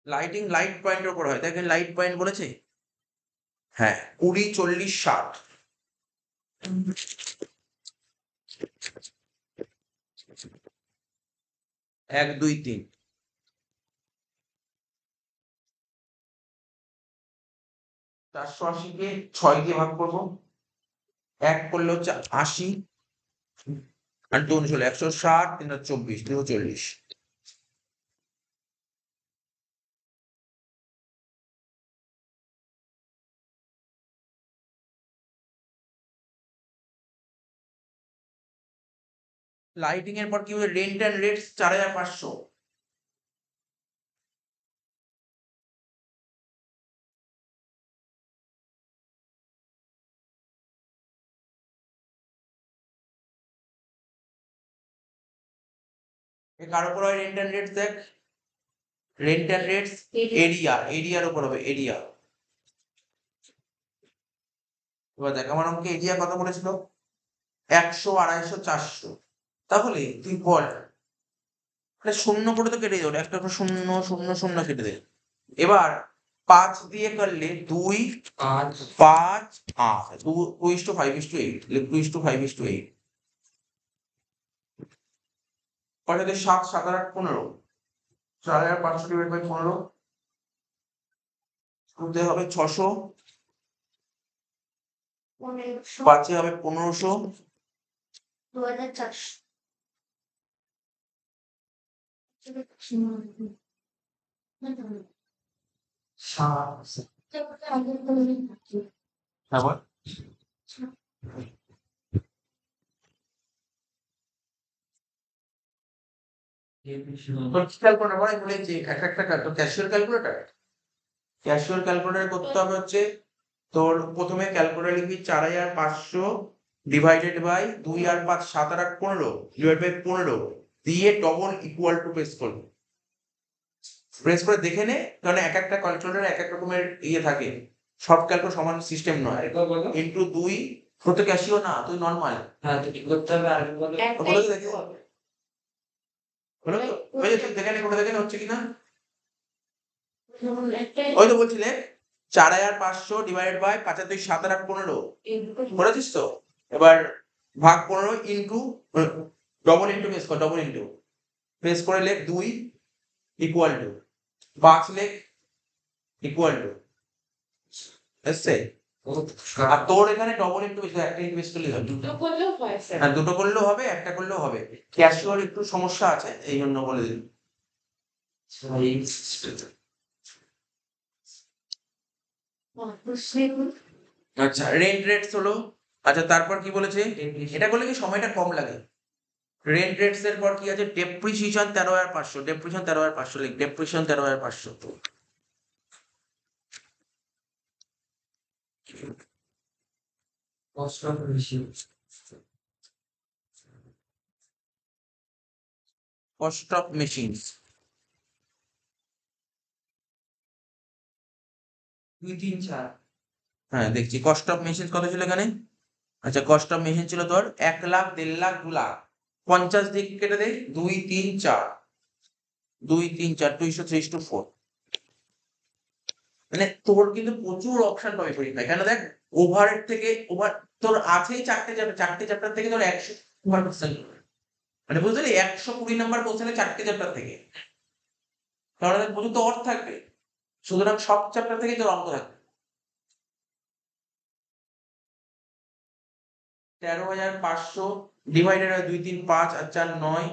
Speaker 1: লাইটিং লাইট পয়েন্টের উপর হয়, দেখেন লাইট পয়েন্ট বলেছে, হ্যাঁ 20 40 60। 1 2 3, 480 কে 6 দিয়ে ভাগ করবো, 1 করলে হচ্ছে 80 আর 2 হলো 160, 3 24, 240। লাইটিং এর পর কি হবে? Rent and rates 4500। এ কার উপর হয় রেন্ট এন্ড রেটস? দেখ রেন্ট এন্ড রেটস এরিয়ার উপর হবে, এরিয়া। এবার দেখ আমার অঙ্কে এরিয়া কত বলেছিল? 100 250 400। তাহলে তুই বল, মানে শূন্য করে তো কেটে যাবে, একটা করে শূন্য শূন্য শূন্য কেটে দে। এবার 5 দিয়ে করলে 2
Speaker 3: 5
Speaker 1: 5 8, 2:5:8, 2:5:8। কটাতে 7 7 আর 8 15, 4500 ডিভাইড বাই 15, করতে হবে 600,
Speaker 4: 1500
Speaker 1: 5 হবে 1500,
Speaker 4: 2400।
Speaker 1: হ্যাঁ বল। ক্যালকুলেটর মানে বলেছি একটা ক্যাশিয়ার ক্যালকুলেটর। ক্যাশিয়ার ক্যালকুলেটর করতে হবে হচ্ছে তোর প্রথমে ক্যালকুলেটর লিখবি 4500 ডিভাইডেড বাই 2 আর 5 7 আর 8 15 ডিভাইড বাই 15 দিয়ে ডবল ইকুয়াল টু প্রেস করবি। প্রেস করে দেখে নে, কারণ এক একটা ক্যালকুলেটর এক এক রকমের ইয়ে থাকে, সব ক্যালকুলেটর সমান সিস্টেম নয়।
Speaker 3: আরেকবার বলো।
Speaker 1: ইনটু 2, তোর তো ক্যাশিও না, তুই নরমাল।
Speaker 3: হ্যাঁ তো কি করতে হবে আরেকবার বলো।
Speaker 1: বলে তো দেখি, বলে তো ওই যে তুই দেখে নে করে দেখে নে হচ্ছে কিনা। ওই তো বলছিলে 4500 ডিভাইডেড বাই 5 আর 2 7 আর 8 15 করেছিস তো। এবার ভাগ 15 ইনটু ডবল ইনটু প্রেস কর, ডবল ইনটু প্রেস করে লেখ 2 ইকুয়াল টু 5 লেখ ইকুয়াল টু এসছে। আর তোর এখানে ডবল ইনটু একটা ইনভেস্ট করলে হবে,
Speaker 4: দুটো করলেও হয় স্যার।
Speaker 1: হ্যাঁ দুটো করলেও হবে, একটা করলেও হবে। ক্যাশিওর একটু সমস্যা আছে এই জন্য বলে দিই। আচ্ছা রেন্ট রেটস হলো, আচ্ছা তারপর কি বলেছে? এটা করলে কি সময়টা কম লাগে। রেন্ট রেটস এর পর কি আছে? ডেপ্রিসিয়েশন 13500, ডেপ্রিসিয়েশন 13500 লিখ, ডেপ্রিসিয়েশন 13500।
Speaker 3: কষ্ট বেশি।
Speaker 1: কস্ট অফ মেশিনস
Speaker 3: 2 3 4
Speaker 1: হ্যাঁ দেখছি কস্ট অফ মেশিন কত ছিল এখানে? আচ্ছা কস্ট অফ মেশিন ছিল তোর 1,00,000, 1,50,000, 2,00,000। 50 দিয়ে কেটে দে, 2 3 4, 2 3 4, 2:3:4। মানে তোর কিন্তু প্রচুর অপশন পাবে পরীক্ষায়, কেন দেখ ওভারের থেকে ওভার তোর আছেই চারটে চ্যাপ্টার থেকে তোর 100 মানে বুঝতে পারলি 120 নাম্বার কোশ্চেনে চারটে চ্যাপ্টার থেকে, কারণ এদের প্রচুর তো অর্থ থাকবে, সুতরাং সব চ্যাপ্টার থেকে তোর অঙ্ক থাকবে। 13,500 ডিভাইডেড হয় 2 3 5 আর 4 9,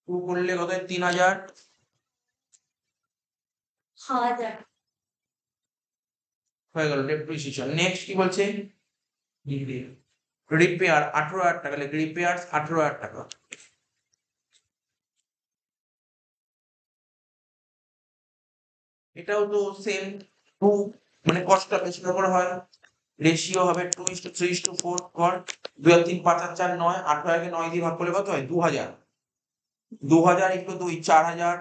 Speaker 1: 2 করলে কত হয়? 3,000
Speaker 4: হাজার
Speaker 1: হয়ে গেল ডেপ্রিসিয়েশন। নেক্সট কি বলছে? রিপেয়ার 18,000 টাকা, লাগে রিপেয়ার 18,000 টাকা। এটাও তো সেম, টু মানে কস্টটা বেশি করে হয়, রেশিও হবে 2:3:4 কর, 2 আর 3 5 আর 4 9, 18,000 কে 9 দিয়ে ভাগ করলে কত হয়? 2,000, 2,000 ইন্টু 2 4,000,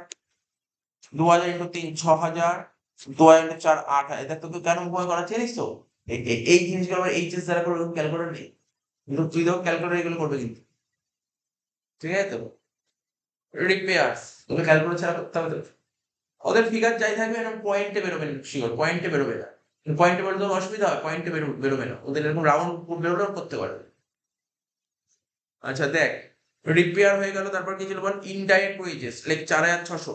Speaker 1: 2,000 ইন্টু 3 6,000, 2,000 ইন্টু 4 8,000। এটা তোকে কেন ভয় করা জানিস তো? এই জিনিসগুলো আমরা এইচএস দ্বারা করে ক্যালকুলেটর নেই, কিন্তু তুই দেখো ক্যালকুলেটর এগুলো করবে কিন্তু, ঠিক আছে তো? রিপেয়ার্স তোকে ক্যালকুলেটর ছাড়া করতে হবে তো। ওদের ফিগার যাই থাকবে এরকম পয়েন্টে বেরোবে না, শিওর পয়েন্টে বেরোবে না, পয়েন্টে বেরোতে অসুবিধা হয়, পয়েন্টে বেরোবে না, ওদের এরকম রাউন্ড বেরোলেও করতে পারবে। আচ্ছা দেখ, রিপেয়ার হয়ে গেল, তারপর কি ছিল বল? Indirect wages like 4,600।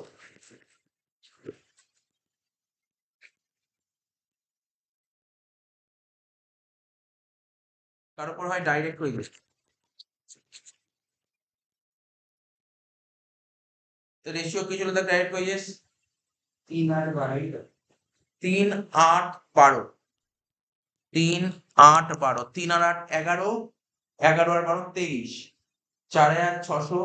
Speaker 1: তার উপর হয় ডাইরেক্ট ওয়েজেস, রেশিও কি ছিল তার ডাইরেক্ট ওয়েজেস?
Speaker 3: 3 আর 12
Speaker 1: 3 8 12, 3 8 12, 3 আর 8 11, 11 আর 12 23, 4,600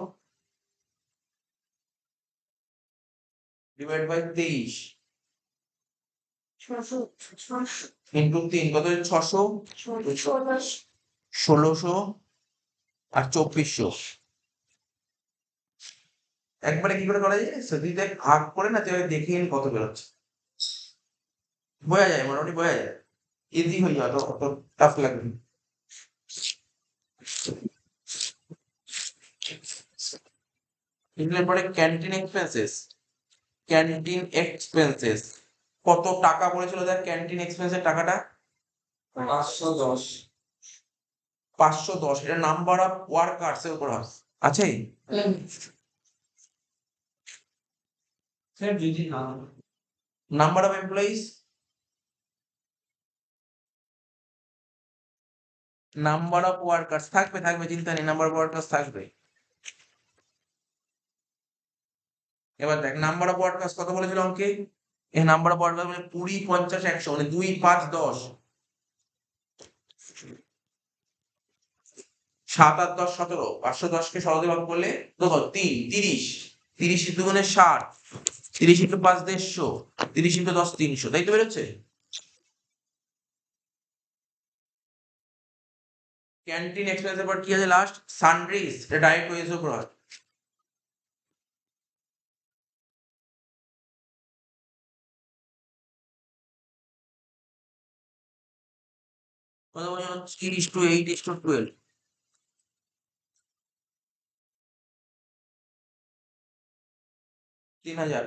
Speaker 1: ডিভাইড বাই 23
Speaker 4: ছশো ছশো
Speaker 1: ইন্টু 3 কত? 600,
Speaker 4: ষোলোশো
Speaker 1: 1,600 আর 2,400। একবারে কি করে করা যায়? তুই দেখ ভাগ করে না, তুই দেখিয়ে নি কত বেরোচ্ছে, বোঝা যায়, মোটামুটি বোঝা যায়, ইজি হয়ে যাবে, অত টাফ লাগবে না। এগুলোর পরে ক্যান্টিন এক্সপেন্সেস, ক্যান্টিন এক্সপেন্সেস কত টাকা পড়েছিল দেখ, ক্যান্টিন এক্সপেন্সের টাকাটা
Speaker 3: 510
Speaker 1: 510। এটা নাম্বার অফ ওয়ার্কার্স এর উপর আছে,
Speaker 3: স্যার যদি না
Speaker 1: number of employees, number of workers থাকবে, চিন্তা নেই, নাম্বার অফ ওয়ার্কার্স থাকবে। এবার দেখ নাম্বার অফ ওয়ার্কার্স কত বলেছিল অঙ্কে? এই নাম্বার অফ ওয়ার্কার্স মানে 20 50 100, মানে 2 5 10, 7 8 10 17, 510 কে 17 দিয়ে ভাগ করলে দেখো 3 30, 30 ইন্টু 2 60, 30 ইন্টু 5 150, 30 ইন্টু 10 300, তাই তো বেরোচ্ছে। ক্যান্টিন এক্সপেন্সের পর কি আছে লাস্ট? সানড্রিজ, এটা ডাইরেক্ট ওয়েজ উপর হয়। কত বলছো? 3:8:12, 3,000,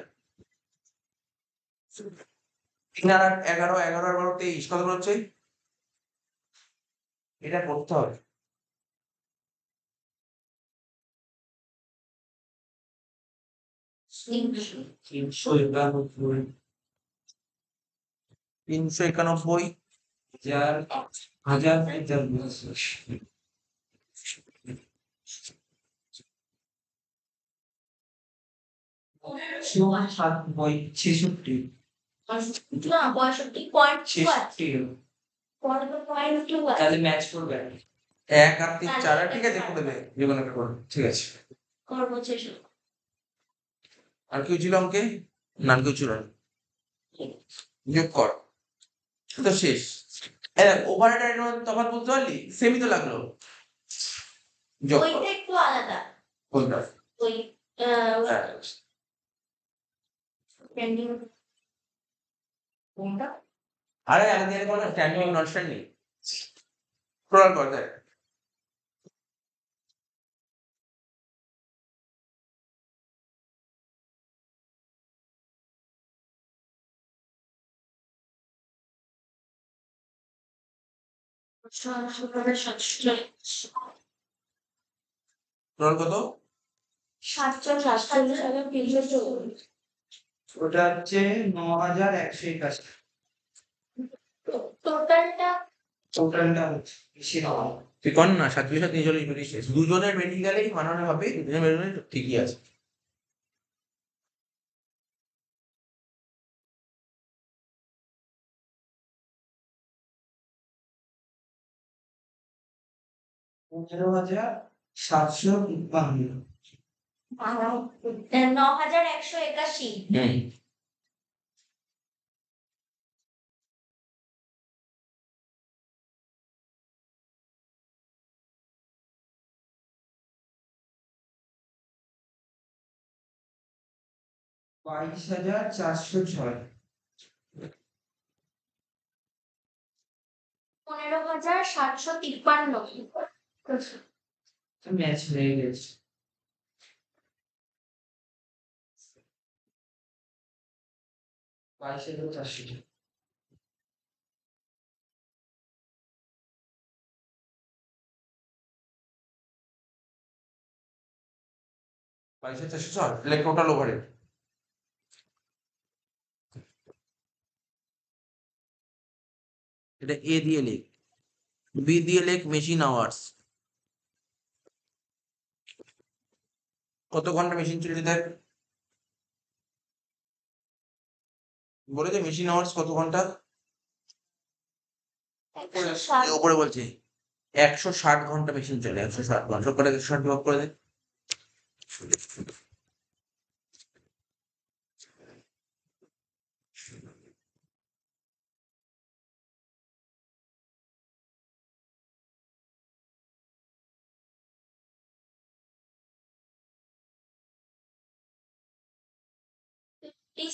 Speaker 1: 3 আর 8 11, 11 আর 12 23, কত হচ্ছে? এটা করতে হবে।
Speaker 4: তিনশো
Speaker 3: 391
Speaker 1: 391,
Speaker 3: হাজার হাজার 45 ছেষট্টি
Speaker 4: না 65.5
Speaker 3: ছেষট্টি
Speaker 4: পয়েন্ট টু
Speaker 3: তাহলে ম্যাচ করবে
Speaker 1: 1 আর 3 4, ঠিক আছে করে দেবে, যে কোনো একটা করবে, ঠিক আছে।
Speaker 4: করবো ছেষট্টি।
Speaker 1: আর কেউ ছিল অঙ্কে? না আর কেউ ছিল না, যোগ কর, তো শেষ। ওভারহেড আর তফাৎ বুঝতে পারলি? সেমই তো লাগলো, যোগ কর
Speaker 4: ওইটা একটু আলাদা,
Speaker 1: কোনটা?
Speaker 4: ওই
Speaker 1: হ্যাঁ,
Speaker 4: পেন্ডিং
Speaker 3: কোনটা?
Speaker 1: আরে আলাদা কোনো স্ট্যান্ডিং নন স্ট্যান্ডিং স্ক্রল কর দেখ স্ক্রল কত
Speaker 4: 47
Speaker 3: ওটা হচ্ছে 9181।
Speaker 4: টোটালটা
Speaker 3: টোটালটা হচ্ছে বেশি নয়।
Speaker 1: তুই কর না 47 আর 43 বেরিয়েছে দুজনের বেরিয়ে গেলেই মানানো হবে দুজনের বেরোলে ঠিকই আছে
Speaker 3: পনেরো হাজার সাতশো তিপ্পান্ন
Speaker 4: 9181
Speaker 1: হুম
Speaker 3: 22,406।
Speaker 4: 15,753
Speaker 3: ম্যাচ হয়ে গেছে। 22,400।
Speaker 1: 22,406 তাহলে টোটাল ওভারের এটা এ দিয়ে লেখ বি দিয়ে লেখ মেশিন আওয়ার্স কত ঘন্টা মেশিন চলছে দেখ বলে যে মেশিন আওয়ার্স কত ঘন্টা উপরে বলছে 160 ঘন্টা মেশিন চলে 160 ঘন্টা সব করে 160 ভাগ করে দে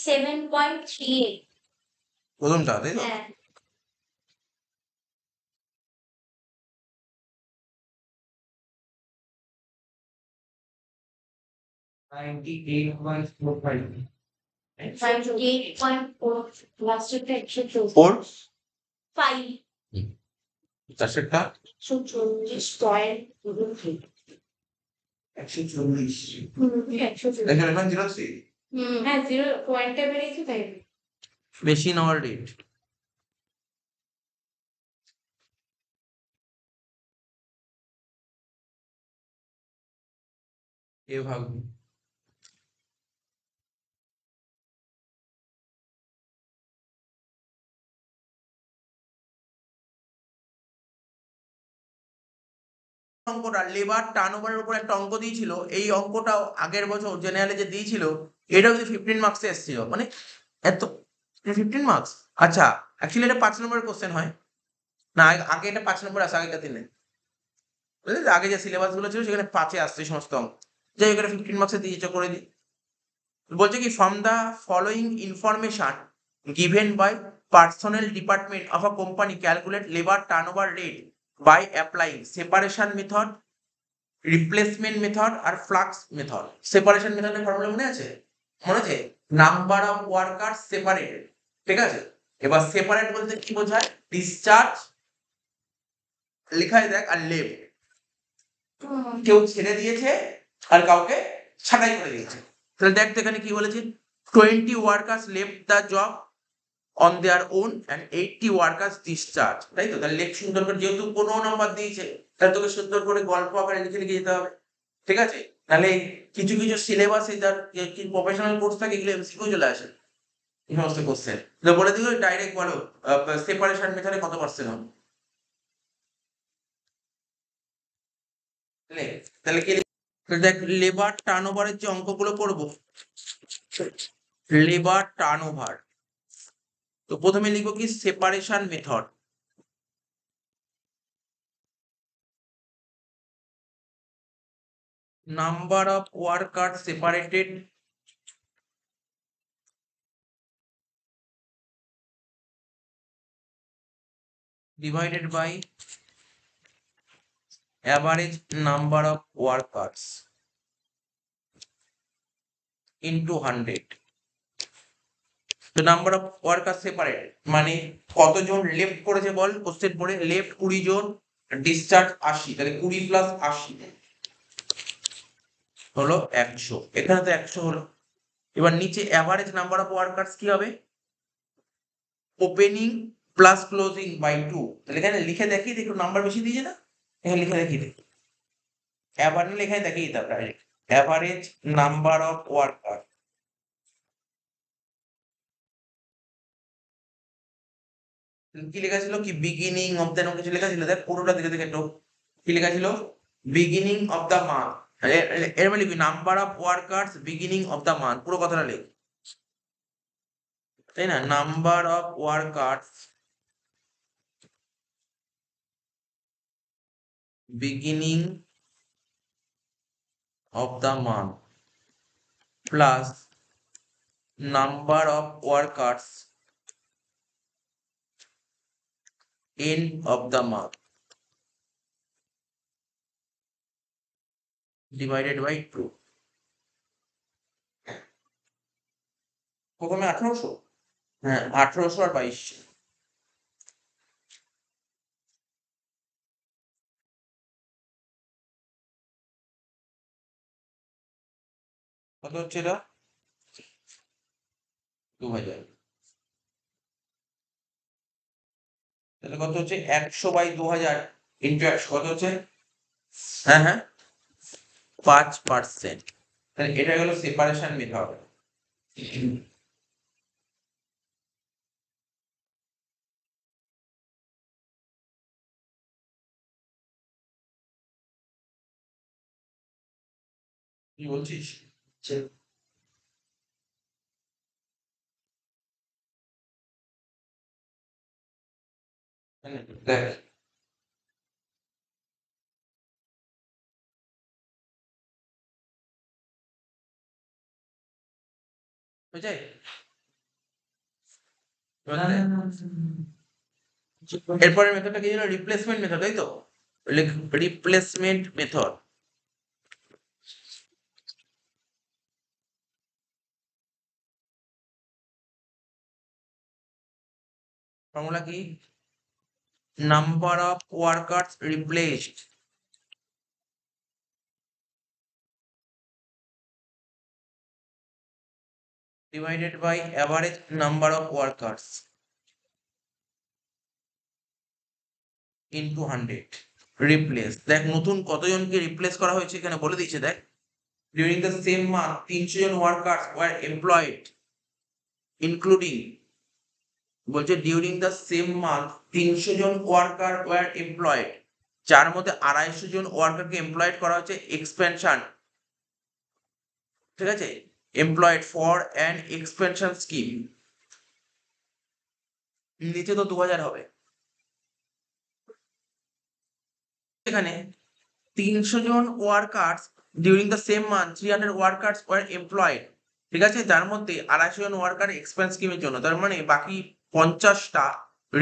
Speaker 4: সেভেন পয়েন্ট থ্রি এইট
Speaker 1: প্রথমটা তাই তো
Speaker 4: হ্যাঁ
Speaker 3: 98.45।
Speaker 4: 98.4 লাস্টেরটা 140
Speaker 1: ফোর
Speaker 4: 5
Speaker 1: চারশেরটা
Speaker 4: 140.3
Speaker 3: 140।
Speaker 4: 140
Speaker 1: এখানে না 03
Speaker 4: হ্যাঁ 0 পয়েন্টটা বেরিয়েছে তাই
Speaker 1: মেশিন আওয়ার রেট এ ভাগ অঙ্কটা লেবার টার্নওভারের উপর একটা অঙ্ক দিয়েছিল এই অঙ্কটাও আগের বছর জেনারেলে যে দিয়েছিল এটাও কিন্তু 15 মার্কসে এসেছিল মানে এত 15 মার্কস আচ্ছা অ্যাকচুয়ালি এটা 5 নম্বরের কোশ্চেন হয় না আগে এটা 5 নম্বর আসে আগেরটা দিনে বুঝলি তো? আগে যে সিলেবাস গুলো ছিল সেখানে 5-এ আসছে এই সমস্ত অঙ্ক যাই হোক এটা 15 মার্কসে দিয়েছে করে দিই বলছে কি from the following information given by personnel department of a company calculate labor turnover rate by applying separation method replacement method আর ফ্লাক্স মেথড সেপারেশন মেথডের ফর্মুলা মনে আছে মনে আছে নাম্বার অফ ওয়ার্কার সেপারেটেড ঠিক আছে এবার সেপারেট বলতে কি বোঝায় ডিসচার্জ লেখায় দেখ আর লেভ কেউ ছেড়ে দিয়েছে আর কাউকে ছাঁটাই করে দিয়েছে তাহলে দেখ তো এখানে কি বলেছে 20 workers left the job on their own and 80 workers discharge তাই তো তাহলে লেখ সুন্দর করে যেহেতু 15 নাম্বার দিয়েছে তাহলে তোকে সুন্দর করে গল্প আকারে লিখে লিখে যেতে হবে ঠিক আছে তাহলে কিছু কিছু সিলেবাসে যার প্রফেশনাল কোর্স থাকে এগুলো এমসিকিউ চলে আসে এই সমস্ত কোশ্চেন তো বলে দিল ডাইরেক্ট বলো সেপারেশন মেথডে কত পার্সেন্ট হবে তাহলে কি দেখ লেবার টার্নওভারের যে অঙ্কগুলো করব লেবার টার্নওভার তো প্রথমে লিখবো কি separation method number of worker separated divided by average number of workers into 100। তো নাম্বার অফ ওয়ার্কার সেপারেট মানে কতজন লেফট করেছে বল কোশ্চেন পড়ে, লেফট 20 জন, ডিসচার্জ 80, তাহলে 20 প্লাস 80 হলো 100। এখানে তো 100 হলো। এবার নিচে অ্যাভারেজ নাম্বার অফ ওয়ার্কার্স কি হবে, ওপেনিং প্লাস ক্লোজিং বাই 2। তাহলে এখানে লিখে দেখি একটু নাম্বার বেশি দিয়েছে না, এখানে লিখে দেখি দেখি অ্যাভারেজ এখানে দেখিয়ে দিতাম direct average number of worker কি লেখা ছিল, কি বিগিনিং অফ দ্য কিছু লেখা ছিল, দেখ পুরোটা দিকে দেখে একটু কি লেখা ছিল, বিগিনিং অফ দ্য মান্থ। এর মানে লিখবি number of workers beginning of the month, পুরো কথাটা লিখ, তাই না, number of workers beginning of the month plus number of workers end of the month divided by 2। প্রথমে 1800, হ্যাঁ 1800 আর 2200, কত হচ্ছে এটা 2000, তাহলে কত হচ্ছে 100 বাই 2000 ইন্টু 100 কত হচ্ছে, হ্যাঁ হ্যাঁ 5%। তাহলে এটা গেল সেপারেশন মেথড। কি বলছিস, দেখ বুঝে এরপরের মেথডটা কি ছিল, রিপ্লেসমেন্ট মেথড, তাই তো, রিপ্লেসমেন্ট মেথড। ফর্মুলা কি, number of workers replaced divided by average number of workers into 100। Replace, দেখ নতুন কতজনকে রিপ্লেস করা হয়েছে এখানে বলে দিয়েছে, দেখ ডিউরিং দ্য সেম মান্থ 300 জন ওয়ার্কার্স ওয়ার এমপ্লয়েড ইনক্লুডিং, বলছে ডিউরিং দ্য সেম মান্থ 300 জন ওয়ার্কার ওয়ার এমপ্লয়েড, যার মধ্যে 250 জন ওয়ার্কারকে এমপ্লয়েড করা হচ্ছে এক্সপেনশন, ঠিক আছে, employed for an expansion scheme, নিচে তো 2000 হবে। এখানে 300 জন workers during the same month 300 workers were employed, ঠিক আছে, যার মধ্যে 250 জন ওয়ার্কার এক্সপেন্স স্কিমের জন্য, তার মানে বাকি 50টা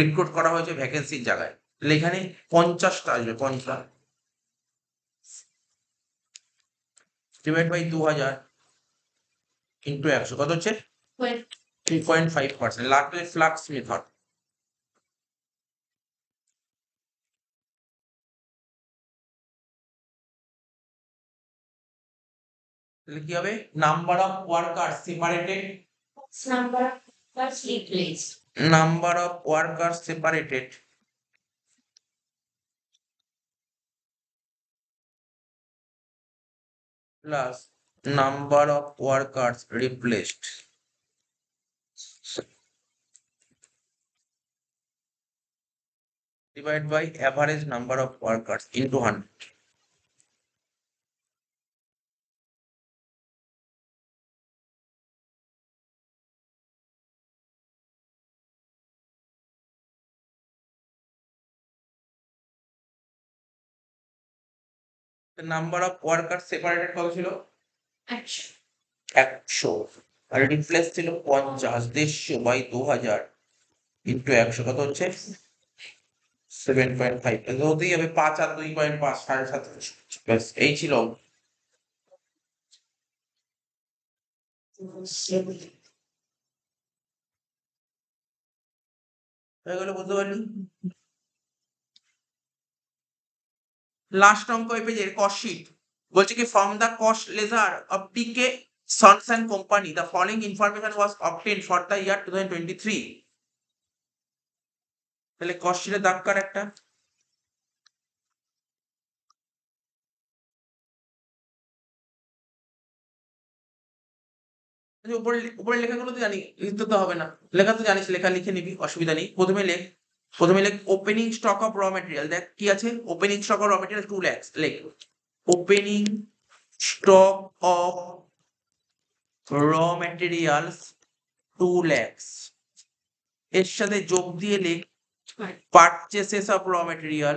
Speaker 1: রিক্রুট করা হয়েছে ভ্যাকেন্সির জায়গায়, তাহলে এখানে 50টা আসবে, 50 ডিভাইড বাই 2000 ইন্টু 100 কত হচ্ছে 3.5%, লাগবে ফ্লাক্স মেথড। তাহলে কি হবে, number of worker separated,
Speaker 4: Number was replaced.
Speaker 1: Number of worker separated plus number of workers replaced divide by average number of workers into 100। Number of worker separated কত ছিল,
Speaker 4: Action.
Speaker 1: 100, আর replace ছিল 50, 150 by 2000 into 100 কত হচ্ছে 7.5 হতেই হবে, 5 আর 2.5 7.5 ব্যাস এই ছিল। হয়ে গেল, বুঝতে পারলি? লাস্ট অঙ্ক এই পেজের কস্ট শিট বলছে কি from the cost ledger of P K sons and company the following information was obtained for the year 2023। তাহলে কস্ট শিটে দাগ কার একটা। উপরে উপরে লেখাগুলো তো জানি, লিখতে তো হবে না, লেখা তো জানিস, লেখা লিখে নিবি, অসুবিধা নেই। প্রথমে লেখ opening stock of raw material. দেখ কি আছে, opening stock of raw material 2 lakhs। লেখ opening stock of raw materials 2 lakhs। এর সাথে যোগ দিয়ে লেখ purchases of raw material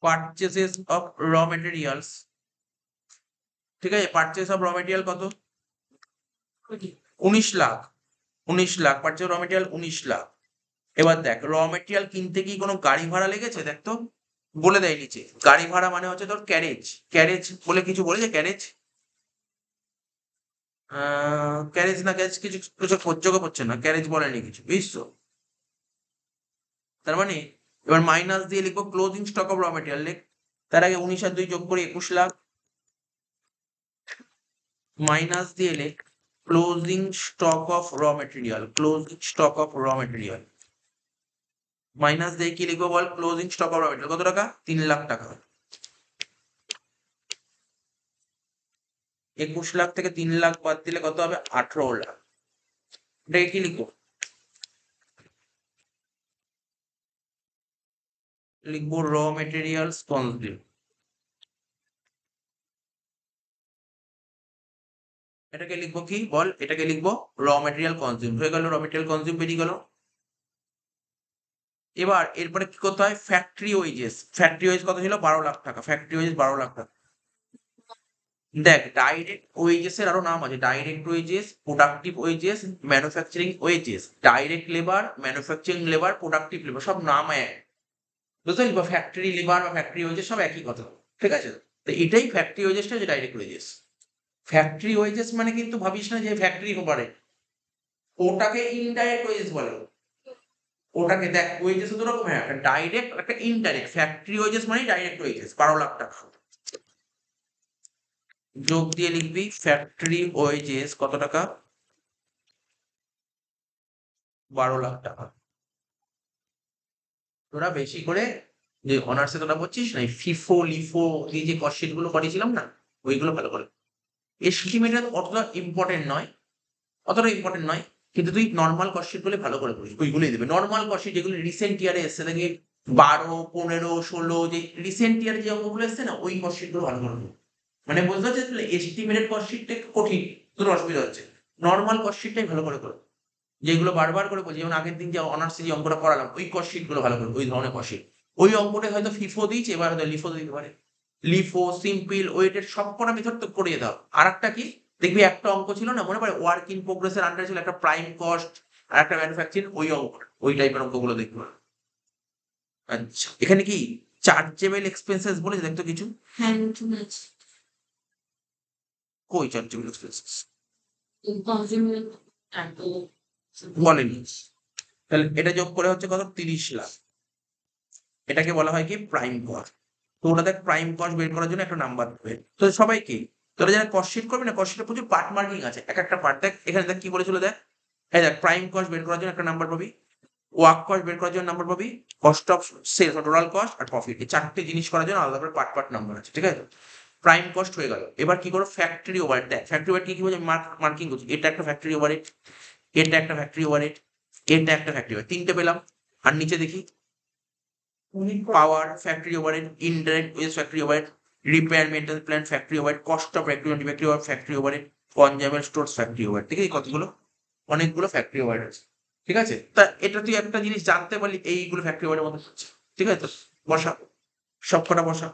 Speaker 1: purchases of raw materials. ঠিক আছে, পারচেস অফ র মেটেরিয়াল কত? 19 lakh. 19 lakh purchase raw material 19 lakh. এবার দেখ র মেটেরিয়াল কিনতে কি কোনো গাড়ি ভাড়া লেগেছে? দেখ তো বলে দেয় নিচে, গাড়ি ভাড়া মানে হচ্ছে তোর ক্যারেজ। ক্যারেজ বলে কিছু বলেছে? ক্যারেজ ক্যারেজ না ক্যারেজ কিছু কিছু যোগে পড়ছে না, ক্যারেজ বলেনি কিছু, বুঝছো? তার মানে এবার মাইনাস দিয়ে লিখবো closing stock of raw material. লেখ তার আগে 19 আর 2 যোগ করে 21 লাখ, মাইনাস দিয়ে লেখ closing stock of raw material. Closing stock of raw material minus দিয়ে কি লিখবো বল? Closing stock of raw material কত টাকা? 3 লাখ টাকা। 21 লাখ থেকে 3 লাখ বাদ দিলে কত হবে? 18 লাখ। এটাকে কি লিখবো? লিখবো র মেটেরিয়ালস কনজিউম। এটাকে লিখবো কি বল? এটাকে লিখবো র মেটেরিয়াল কনজিউম। হয়ে গেল, র মেটেরিয়াল কনজিউম বেরিয়ে গেল। এবার এরপরে কি করতে হয়? Factory wages. ফ্যাক্টরি ওয়েজ কত ছিল? 12 লাখ টাকা। ফ্যাক্টরি ওয়েজেস 12 লাখ টাকা। দেখ ডাইরেক্ট ওয়েজেস এর আরো নাম আছে, direct wages, productive wages, manufacturing wages. Direct labour, manufacturing labour, productive labour সব নাম এক, বুঝতে পারলি? বা ফ্যাক্টরি লেবার বা ফ্যাক্টরি ওয়েজেস সব একই কথা, ঠিক আছে? তো এটাই ফ্যাক্টরি ওয়েজেসটা হচ্ছে ডাইরেক্ট ওয়েজেস। ফ্যাক্টরি ওয়েজেস মানে কিন্তু ভাবিস না যে ফ্যাক্টরি করে, ওটাকে ইনডাইরেক্ট ওয়েজেস বলে। ওটাকে দেখ ওয়েজেস দু রকম, হ্যাঁ, একটা ডাইরেক্ট একটা ইনডাইরেক্ট। ফ্যাক্টরি ওয়েজেস মানে ডাইরেক্ট ওয়েজেস 12 লাখ টাকা। যোগ দিয়ে লিখবি ফ্যাক্টরি ওয়েজেস কত টাকা? 12 লাখ টাকা। তোরা বেশি করে যে অনার্সে তোরা পড়ছিস না, ফিফো লিফো এই যে কস্ট শিট গুলো করেছিলাম না, ওইগুলো ভালো করে। এস্টিমেটের অতটা ইম্পর্টেন্ট নয়, অতটা ইম্পর্টেন্ট নয়, কিন্তু তুই নর্মাল কস্ট শিট গুলো ভালো করে পড়িস, ওইগুলোই দেবে। নর্মাল কস্ট শিট যেগুলো রিসেন্ট ইয়ারে এসছে, দেখে 12, 15, 16 যে রিসেন্ট ইয়ারে যে অঙ্কগুলো এসছে না, ওই কস্ট শিট গুলো ভালো করে পড়িস। মানে বুঝতে পারছিস? এস্টিমেটেড কস্ট শিটটা একটু কঠিন, তোর অসুবিধা হচ্ছে। নর্মাল কস্ট শিটটাই ভালো করে করো, যেগুলো বারবার করে বলছি, যেমন আগের দিন যে অনার্সে যে অঙ্কটা করালাম, ওই কস্ট শিট গুলো ভালো করে, ওই ধরনের কস্ট শিট। ওই অঙ্কটা হয়তো ফিফো দিয়েছে, এবার হয়তো লিফো দিতে পারে। লিফো, সিম্পল, ওয়েটেড সবকটা মেথড তো করে দাও। আর একটা কি দেখবি, একটা অঙ্ক ছিল না মনে পড়ে, ওয়ার্ক ইন প্রোগ্রেসের আন্ডারে ছিল একটা প্রাইম কস্ট আর একটা ম্যানুফ্যাকচারিং, ওই অঙ্ক, ওই টাইপের অঙ্কগুলো দেখবে। আচ্ছা, এখানে কি চার্জেবল এক্সপেন্সেস বলেছে? দেখতো কিছু
Speaker 4: hand to match
Speaker 1: কই চার্জেবল এক্সপেন্সেস
Speaker 4: consumer and
Speaker 1: বলেনি। তাহলে এটা যোগ করে হচ্ছে কত? 30 লাখ। এটাকে বলা হয় কি প্রাইম কস্ট। তো ওটা দেখ প্রাইম কস্ট বের করার জন্য একটা নাম্বার দেবে। তো সবাইকে তোরা যারা কস্ট শিট করবি না, কস্ট শিটে প্রচুর পার্ট মার্কিং আছে, এক একটা পার্ট দেখ এখানে দেখ কি বলেছিল। দেখ এই দেখ প্রাইম কস্ট বের করার জন্য একটা নাম্বার পাবি, ওয়ার্ক কস্ট বের করার জন্য নাম্বার পাবি, cost of sales total cost আর প্রফিট, এই চারটে জিনিস করার জন্য আলাদা করে পার্ট নাম্বার আছে, ঠিক আছে? প্রাইম কস্ট হয়ে গেল। এবার কি করো? Factory overhead. দেখ ফ্যাক্টরি ওভারহেড কি কি বলছে, মার্কিং করছি। এটা একটা ফ্যাক্টরি ওভারহেড, এটা একটা ফ্যাক্টরি ওভারহেড, এটা একটা ফ্যাক্টরি ওভারহেড, তিনটে পেলাম। আর নিচে দেখি power factory overhead, indirect wage factory overhead, repair maintenance plan factory overhead, cost of factory overhead factory overhead, consumer stores factory overhead. ঠিক আছে, কতগুলো অনেকগুলো ফ্যাক্টরি ওভারহেড আছে, ঠিক আছে? তা এটা তুই একটা জিনিস জানতে পারলি, এইগুলো ফ্যাক্টরি ওভারহেডের মধ্যে হচ্ছে, ঠিক আছে? তো বসা, সবকটা বসা।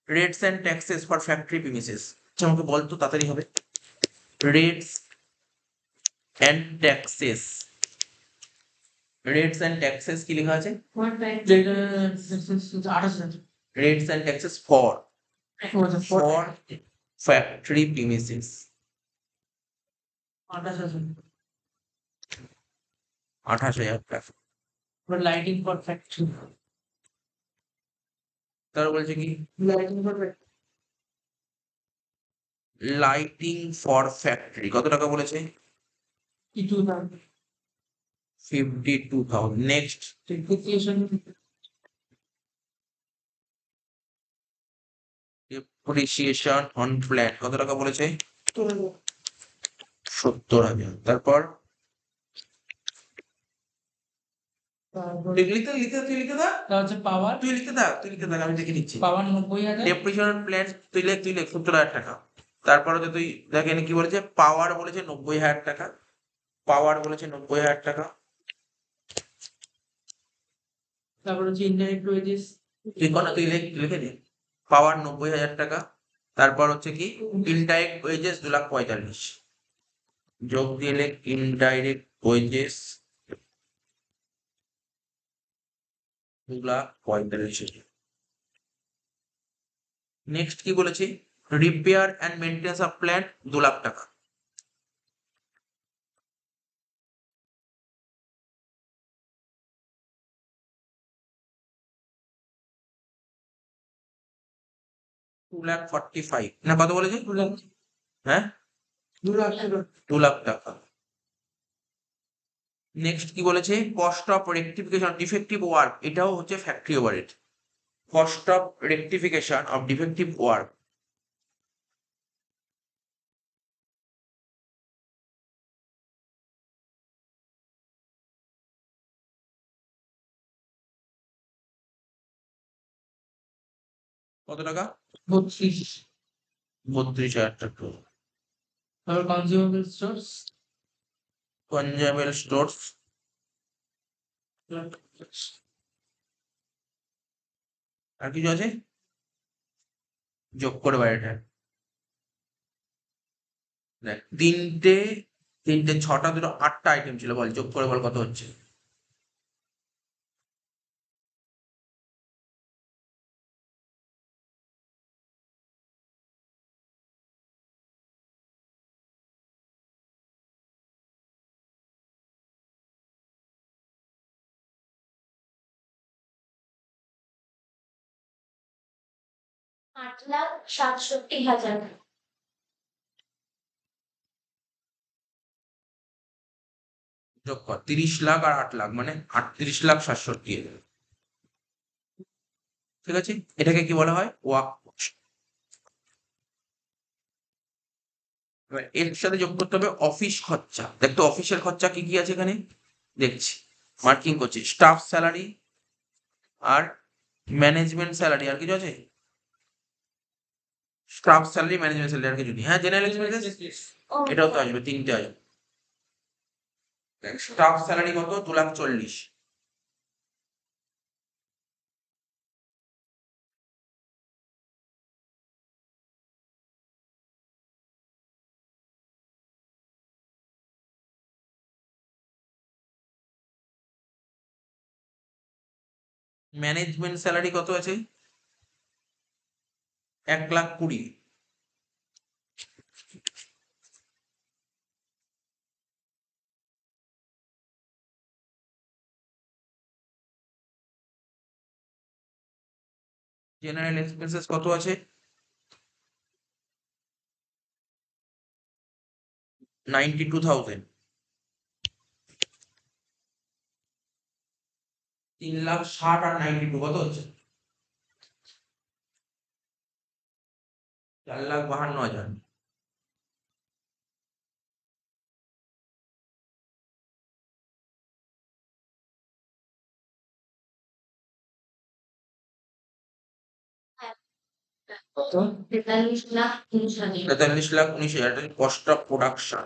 Speaker 1: Rates and taxes for factory premises. আমাকে বল তো, তাড়াতাড়ি হবে। Rates and taxes. Rates and taxes কি লেখা আছে?
Speaker 3: আঠাশ
Speaker 1: rates and taxes for factory premises. 28,000 টাকা।
Speaker 3: Lighting for factory.
Speaker 1: তার বলছে কি
Speaker 3: lighting for
Speaker 1: lighting for factory কত টাকা বলেছে?
Speaker 3: কিছু না
Speaker 1: 52,000। Next
Speaker 3: depreciation
Speaker 1: depreciation on plan কত টাকা বলেছে? 70,000। তারপর লিখতে লিখতে তুই লিখে দা,
Speaker 3: হচ্ছে পাওয়ার
Speaker 1: তুই লিখতে থাক, তুই লিখতে থাক, আমি দেখে নিচ্ছি।
Speaker 3: পাওয়ার 90,000
Speaker 1: ডেপ্রিসিয়েশন প্ল্যান তুই লেখ 70,000 টাকা। তারপরে তো তুই দেখ এখানে কি বলেছে, পাওয়ার বলেছে 90,000 টাকা, পাওয়ার বলেছে 90,000 টাকা।
Speaker 3: তারপর হচ্ছে ইনডাইরেক্ট ওয়েজেস
Speaker 1: তুই কোন তুই লিখে দে পাওয়ার 90,000 টাকা। তারপর হচ্ছে কি ইনডাইরেক্ট ওয়েজেস 2,45,000 যোগ দিয়ে লেখ ইনডাইরেক্ট ওয়েজেস 2,45,000। নেক্সট কি বলেছি, repair and maintenance of plant 2,00,000 টাকা। টু লাখ 45 না কত বলেছে?
Speaker 3: 2 লাখ
Speaker 1: হ্যাঁ
Speaker 3: 2 লাখ টাকা
Speaker 1: 2,00,000 টাকা। নেক্সট কি বলেছে, cost of rectification defective work, এটাও হচ্ছে factory overhead. Cost of rectification of defective work কত টাকা?
Speaker 3: 32
Speaker 1: 32,000 টাকা।
Speaker 3: তারপর কনজিউমেবল স্টোরস
Speaker 1: কনজিউমেবল স্টোরস আর কিছু আছে যোগ করে বাইরেটা দেখ, তিনটে ছটা দুটো 8টা আইটেম ছিল, বল যোগ করে বল কত হচ্ছে?
Speaker 5: আট লাখ 67,000।
Speaker 1: যোগ কর 30 লাখ আর 8 লাখ মানে 38,67,000। ঠিক আছে, এটাকে কি বলা হয়? Work cost. এর সাথে যোগ করতে হবে অফিস খরচা। দেখ তো অফিসের খরচা কি কি আছে এখানে, দেখছি মার্কিং করছি, স্টাফ স্যালারি আর ম্যানেজমেন্ট স্যালারি। আর কিছু আছে? স্টাফ স্যালারি ম্যানেজমেন্ট স্যালারি আর কিছু নেই। হ্যাঁ জেনারেল এক্সপেন্সেস এটাও তো আসবে, তিনটে আসবে। স্টাফ স্যালারি কত? 2,40,000। ম্যানেজমেন্ট স্যালারি কত আছে? 1,20,000। জেনারেল এক্সপেন্সেস কত আছে? 92,000। 3,60,000 আর 92 কত হচ্ছে? 4,52,000।
Speaker 3: কত
Speaker 5: 43,19,000।
Speaker 1: 43,19,000 কস্ট অফ প্রোডাকশন।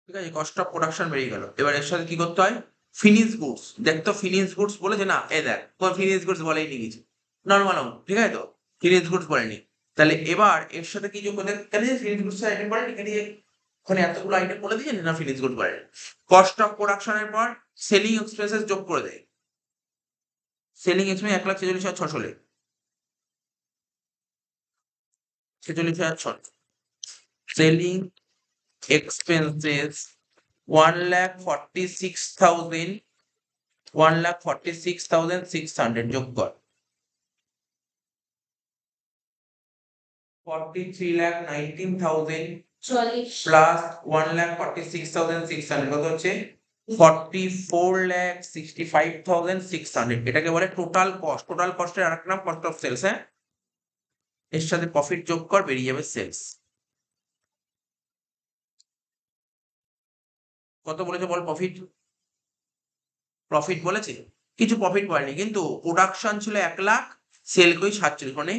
Speaker 1: ঠিক আছে, কস্ট অফ প্রোডাকশন বেরিয়ে গেল। এবার এর সাথে কি করতে হয়, ফিনিশ গুডস, দেখ তো ফিনিশ গুডস বলেছে না, এ দেখ কোন ফিনিশ গুডস বলেনি কিছু, নর্মাল অঙ্ক, ঠিক আছে তো, ফিনিশ গুডস বলেনি। তাহলে এবার এর সাথে কি যোগ করতে, তাহলে ফিনিশ গুডস আইটেম বলেনি, এখানে ওখানে এতগুলো আইটেম বলে দিয়েছে না ফিনিশ গুড বলেনি। কস্ট অফ প্রোডাকশনের পর সেলিং এক্সপেন্সেস যোগ করে দেয়, সেলিং এক্সপেন্স 1,46,600 লে 46,600, সেলিং এক্সপেন্সেস 1,46,600 যোগ কর, 43,19,000
Speaker 5: চল্লিশ
Speaker 1: প্লাস 1,46,600 কত হচ্ছে 44,65,600। এটাকে বলে টোটাল কস্ট। টোটাল কস্টের আরেক নাম কস্ট অফ সেলস। হ্যাঁ, এর সাথে প্রফিট যোগ কর, বেরিয়ে যাবে সেলস। কত বলেছে বল প্রফিট? প্রফিট বলেছে কিছু, প্রফিট বলেনি, কিন্তু প্রোডাকশন ছিল 1 লাখ, সেল করি 47, মানে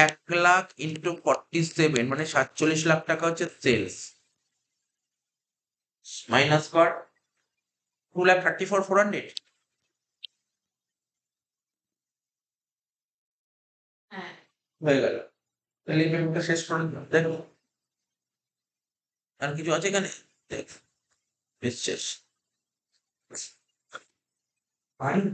Speaker 1: 1 লাখ ইন্টু 47 মানে 47 লাখ টাকা হচ্ছে সেলস, মাইনাস কর 2,34,400।
Speaker 5: হ্যাঁ
Speaker 1: হয়ে গেল। তাহলে এই পেমেন্টটা শেষ করে দিলাম। দেখো আর কিছু আছে এখানে, দেখ বেশ শেষ।
Speaker 2: ফাইন।